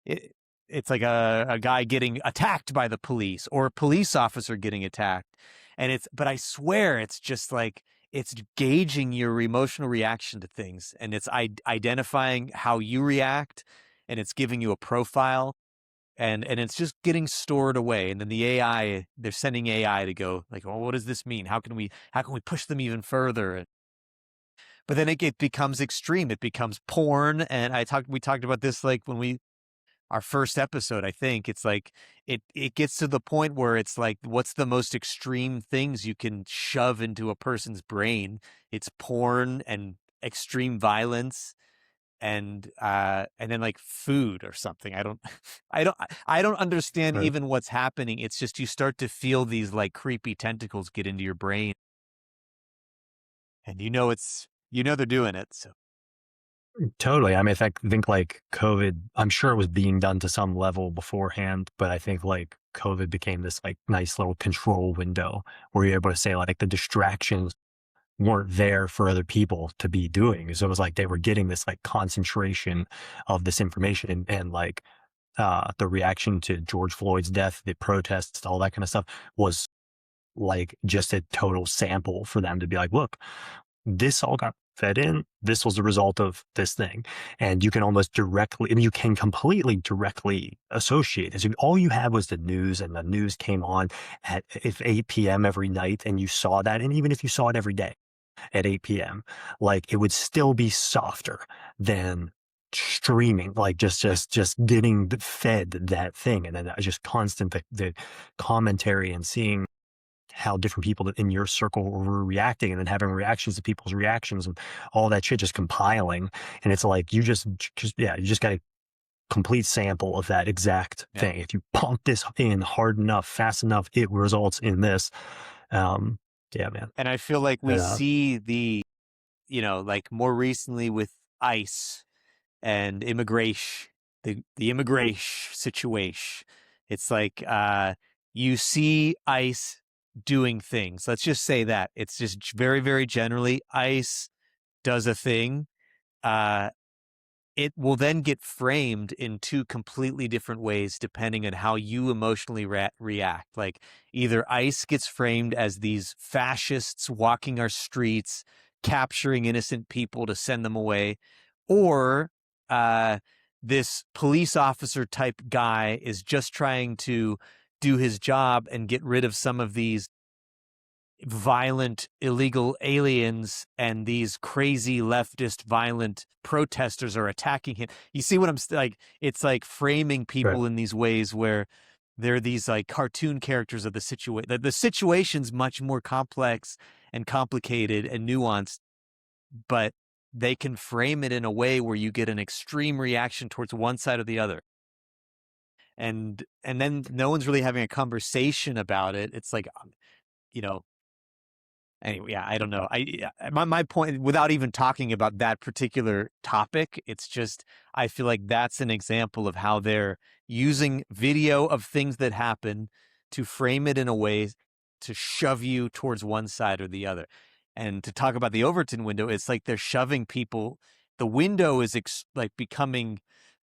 A: it, it's like a guy getting attacked by the police or a police officer getting attacked. But I swear it's just like, it's gauging your emotional reaction to things and it's identifying how you react and it's giving you a profile and it's just getting stored away. And then the AI, they're sending AI to go like, oh, what does this mean? How can we push them even further? But then it becomes extreme. It becomes porn. And we talked about this like when our first episode, I think. It's like it gets to the point where it's like, what's the most extreme things you can shove into a person's brain? It's porn and extreme violence and then like food or something. I don't I don't understand
B: right.
A: even what's happening. It's just you start to feel these like creepy tentacles get into your brain and they're doing it. So
B: Totally. I mean, I think like COVID, I'm sure it was being done to some level beforehand, but I think like COVID became this like nice little control window where you're able to say like the distractions weren't there for other people to be doing. So it was like they were getting this like concentration of this information and like the reaction to George Floyd's death, the protests, all that kind of stuff was like just a total sample for them to be like, look, this all got fed in. This was the result of this thing. And you can almost directly, and you can completely directly associate this. All you had was the news, and the news came on at if 8 p.m. every night, and you saw that. And even if you saw it every day at 8 p.m., like it would still be softer than streaming, like just getting fed that thing. And then that was just constant, the commentary and seeing how different people in your circle were reacting and then having reactions to people's reactions and all that shit just compiling. And it's like, yeah, you just got a complete sample of that exact
A: yeah.
B: thing. If you pump this in hard enough, fast enough, it results in this. Um, yeah, man.
A: And I feel like we
B: And,
A: see like more recently with ICE and immigration, the immigration situation. It's like you see ICE doing things. Let's just say that it's just very, very generally ICE does a thing. Uh, it will then get framed in two completely different ways depending on how you emotionally react. Like either ICE gets framed as these fascists walking our streets, capturing innocent people to send them away, or uh, this police officer type guy is just trying to do his job and get rid of some of these violent illegal aliens and these crazy leftist violent protesters are attacking him. You see what like it's like framing
B: right.
A: people in these ways where they're these like cartoon characters of the situation. The situation's much more complex and complicated and nuanced but they can frame it in a way where you get an extreme reaction towards one side or the other. And then no one's really having a conversation about it. It's like, you know, anyway, yeah, I don't know. My point, without even talking about that particular topic, it's just I feel like that's an example of how they're using video of things that happen to frame it in a way to shove you towards one side or the other. And to talk about the Overton window, it's like they're shoving people. The window is like becoming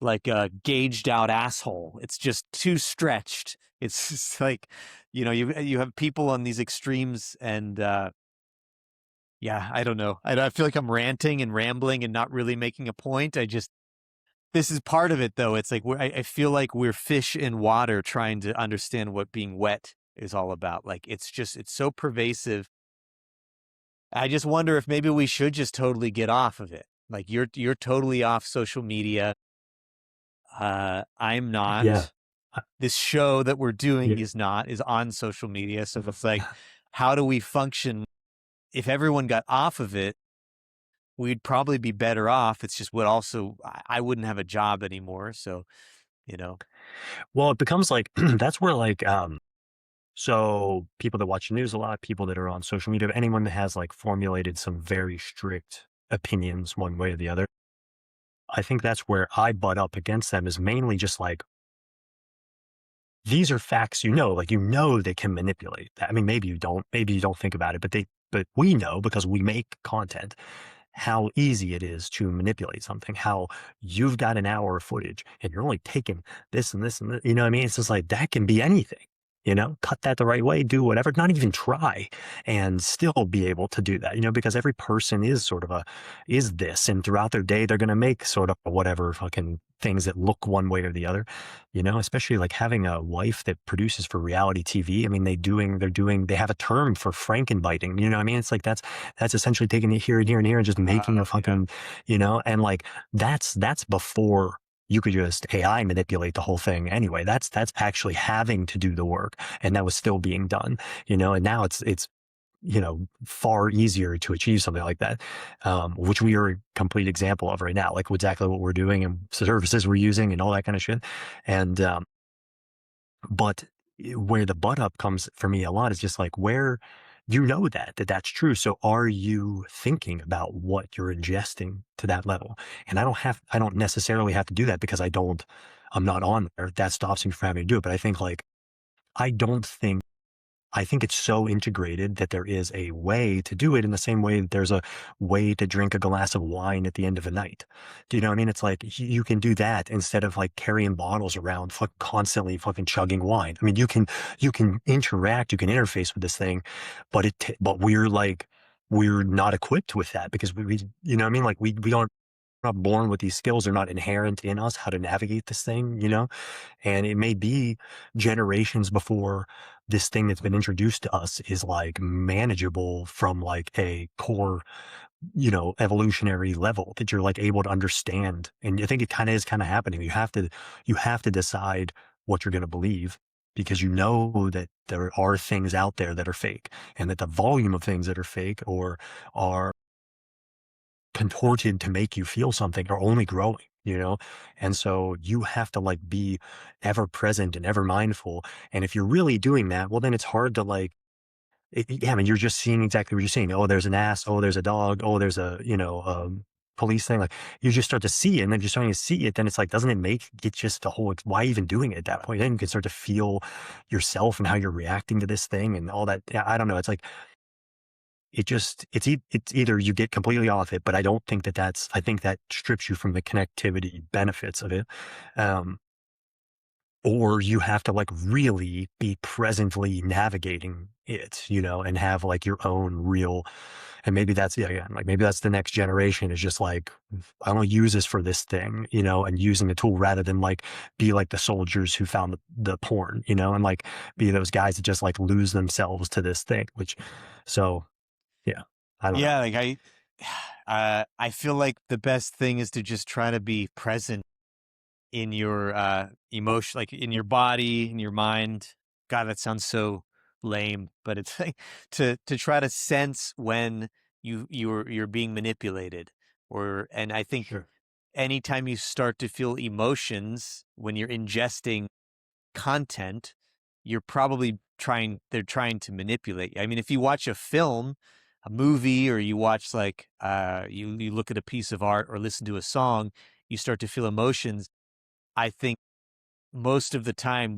A: like a gauged out asshole. It's just too stretched. It's just like, you have people on these extremes, and yeah, I don't know. I feel like I'm ranting and rambling and not really making a point. This is part of it though. It's like I feel like we're fish in water trying to understand what being wet is all about. Like it's so pervasive. I just wonder if maybe we should just totally get off of it. Like you're totally off social media. I'm
B: Yeah.
A: not. This show that we're doing
B: Yeah.
A: is on social media. So it's like, how do we function if everyone got off of it? We'd probably be better off. It's just I wouldn't have a job anymore. So, you know,
B: Well, it becomes like that's where like so people that watch the news a lot, people that are on social media, anyone that has like formulated some very strict opinions one way or the other, I think that's where I butt up against them is mainly just like these are facts, like they can manipulate that. I mean, maybe you don't think about it, but we know because we make content how easy it is to manipulate something, how you've got an hour of footage and you're only taking this and this and this, you know what I mean? It's just like that can be anything, cut that the right way, do whatever, not even try and still be able to do that, because every person is sort of is this. And throughout their day, they're going to make sort of whatever fucking things that look one way or the other, especially like having a wife that produces for reality TV. I mean, they have a term for Frankenbiting, you know what I mean? It's like, that's essentially taking it here and here and here and just making a fucking, and like, that's before you could just AI manipulate the whole thing anyway. That's actually having to do the work, and that was still being done, and now it's far easier to achieve something like that, which we are a complete example of right now, like exactly what we're doing and services we're using and all that kind of shit. And but where the butt up comes for me a lot is just like where that's true. So are you thinking about what you're ingesting to that level? And I don't necessarily have to do that because I'm not on there. That stops me from having to do it. But I think like, I don't think I think it's so integrated that there is a way to do it in the same way that there's a way to drink a glass of wine at the end of a night. Do you know what I mean? It's like you can do that instead of like carrying bottles around, constantly fucking chugging wine. I mean, you can interact, you can interface with this thing, but we're not equipped with that because we you know what I mean? Like we don't we're not born with these skills. They're not inherent in us how to navigate this thing, and it may be generations before this thing that's been introduced to us is like manageable from like a core, evolutionary level that you're like able to understand. And I think it is kind of happening. You have to decide what you're going to believe because you know that there are things out there that are fake and that the volume of things that are fake or are contorted to make you feel something are only growing, And so you have to like be ever present and ever mindful. And if you're really doing that, well, then it's hard to like, yeah, I mean, you're just seeing exactly what you're seeing. Oh, there's an ass. Oh, there's a dog. Oh, there's a, police thing. Like you just start to see it. And then if you're starting to see it, then it's like, doesn't it make it just the whole, why even doing it at that point? Then you can start to feel yourself and how you're reacting to this thing and all that. Yeah, I don't know. It's like, it's either you get completely off it, but I don't think I think that strips you from the connectivity benefits of it. Um, or you have to like really be presently navigating it, and have like your own real, and maybe that's, yeah, again, like maybe that's the next generation is just like, I don't use this for this thing, and using the tool rather than like be like the soldiers who found the porn, and like be those guys that just like lose themselves to this thing, so yeah, I don't know.
A: yeah, like I feel like the best thing is to just try to be present in your emotion, like in your body, in your mind. God, that sounds so lame, but it's like to try to sense when you're being manipulated. And I think
B: Sure.
A: anytime you start to feel emotions when you're ingesting content, you're probably they're trying to manipulate you. I mean, if you watch a film, a movie, or you watch like you look at a piece of art or listen to a song, you start to feel emotions. I think most of the time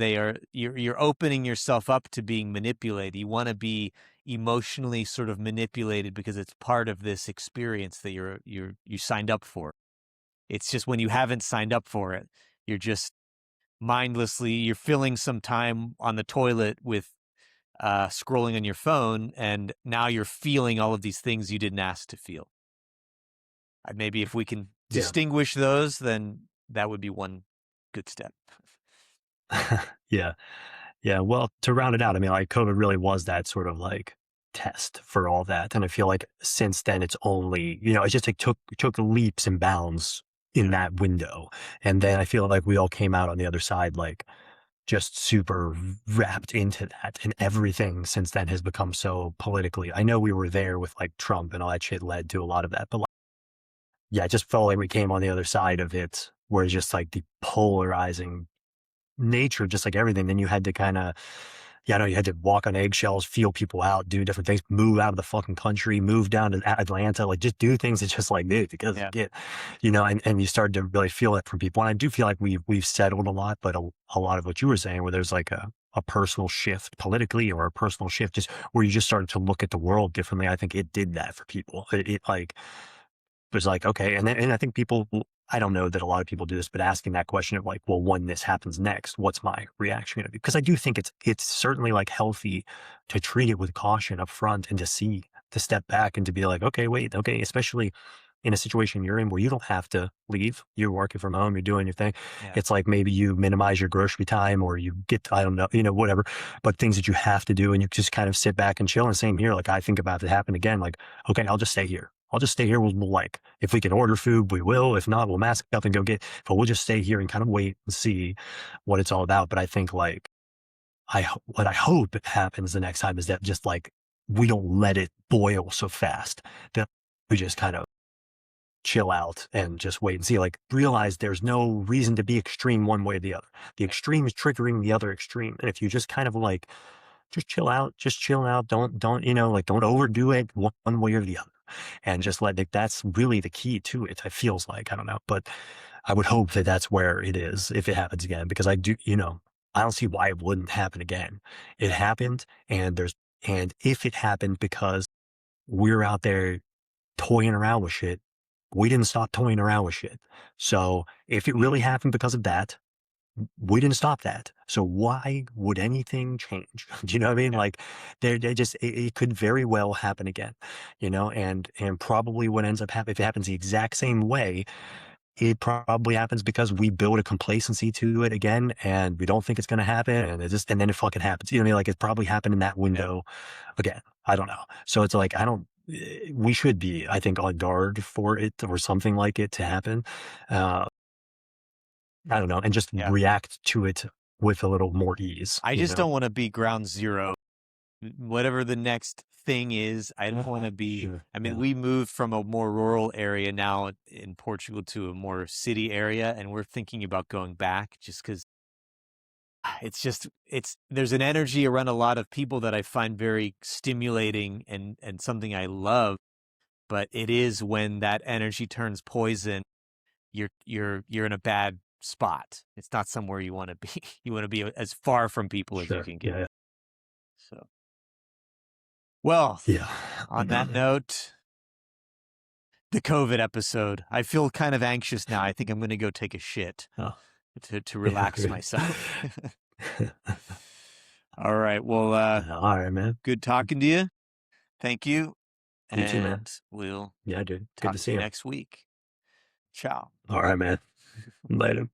A: you're opening yourself up to being manipulated. You want to be emotionally sort of manipulated because it's part of this experience that you signed up for. It's just when you haven't signed up for it, you're just mindlessly, you're filling some time on the toilet with scrolling on your phone, and now you're feeling all of these things you didn't ask to feel. Maybe if we can
B: Yeah.
A: distinguish those, then that would be one good step.
B: Yeah. Yeah. Well, to round it out, I mean, like COVID really was that sort of like test for all that. And I feel like since then it's only, it just like took leaps and bounds in that window. And then I feel like we all came out on the other side like just super wrapped into that. And everything since then has become so politically. I know we were there with like Trump and all that shit led to a lot of that. But like, yeah, it just felt like we came on the other side of it where it's just like the polarizing nature, just like everything. Then you had to kind of, yeah, I know you had to walk on eggshells, feel people out, do different things, move out of the fucking country, move down to Atlanta, like just do things that just like, dude, because
A: Yeah.
B: and you started to really feel it from people. And I do feel like we've settled a lot, but a lot of what you were saying, where there's like a personal shift politically or a personal shift just where you just started to look at the world differently. I think it did that for people. It like was like, okay. And I think people, I don't know that a lot of people do this, but asking that question of like, well, when this happens next, what's my reaction going to be? Because I do think it's certainly like healthy to treat it with caution up front and to step back and to be like, okay, wait, okay, especially in a situation you're in where you don't have to leave, you're working from home, you're doing your thing.
A: Yeah.
B: It's like maybe you minimize your grocery time or you get, I don't know, whatever, but things that you have to do and you just kind of sit back and chill. And same here, like I think about it happen again, like, okay, I'll just stay here. I'll just stay here. We'll like, if we can order food, we will. If not, we'll mask up and go get, but we'll just stay here and kind of wait and see what it's all about. But I think like, what I hope happens the next time is that just like, we don't let it boil so fast that we just kind of chill out and just wait and see, like realize there's no reason to be extreme one way or the other. The extreme is triggering the other extreme. And if you just kind of like, just chill out. Don't, like don't overdo it one way or the other. And just let it, that's really the key to it. It feels like, I don't know, but I would hope that that's where it is if it happens again, because I do, I don't see why it wouldn't happen again. It happened and if it happened because we're out there toying around with shit, we didn't stop toying around with shit. So if it really happened because of that, we didn't stop that. So why would anything change? Do you know what I mean?
A: Yeah.
B: Like they just, it could very well happen again, and probably what ends up happening, if it happens the exact same way, it probably happens because we build a complacency to it again and we don't think it's going to happen. And and then it fucking happens. You know what I mean? Like it probably happened in that window again. I don't know. So it's like, we should be, I think, on guard for it or something like it to happen. I don't know, and just
A: Yeah.
B: react to it with a little more ease,
A: I just don't want to be ground zero. Whatever the next thing is, I don't want to be.
B: Sure.
A: I mean,
B: Yeah.
A: we moved from a more rural area now in Portugal to a more city area, and we're thinking about going back just because there's an energy around a lot of people that I find very stimulating and something I love. But it is when that energy turns poison, you're in a bad spot. It's not somewhere you want to be. You want to be as far from people as you
B: Sure.
A: can get.
B: Yeah.
A: So, well,
B: Yeah.
A: on that note, the COVID episode. I feel kind of anxious now. I think I'm going to go take a shit
B: Oh,
A: to
B: yeah.
A: relax
B: Good.
A: myself. All right. Well,
B: All right, man.
A: good talking to you. Thank you.
B: You too, man.
A: And we'll
B: Yeah, dude. Good to
A: talk to
B: see
A: you
B: you.
A: next week. Ciao.
B: All right, man. Later.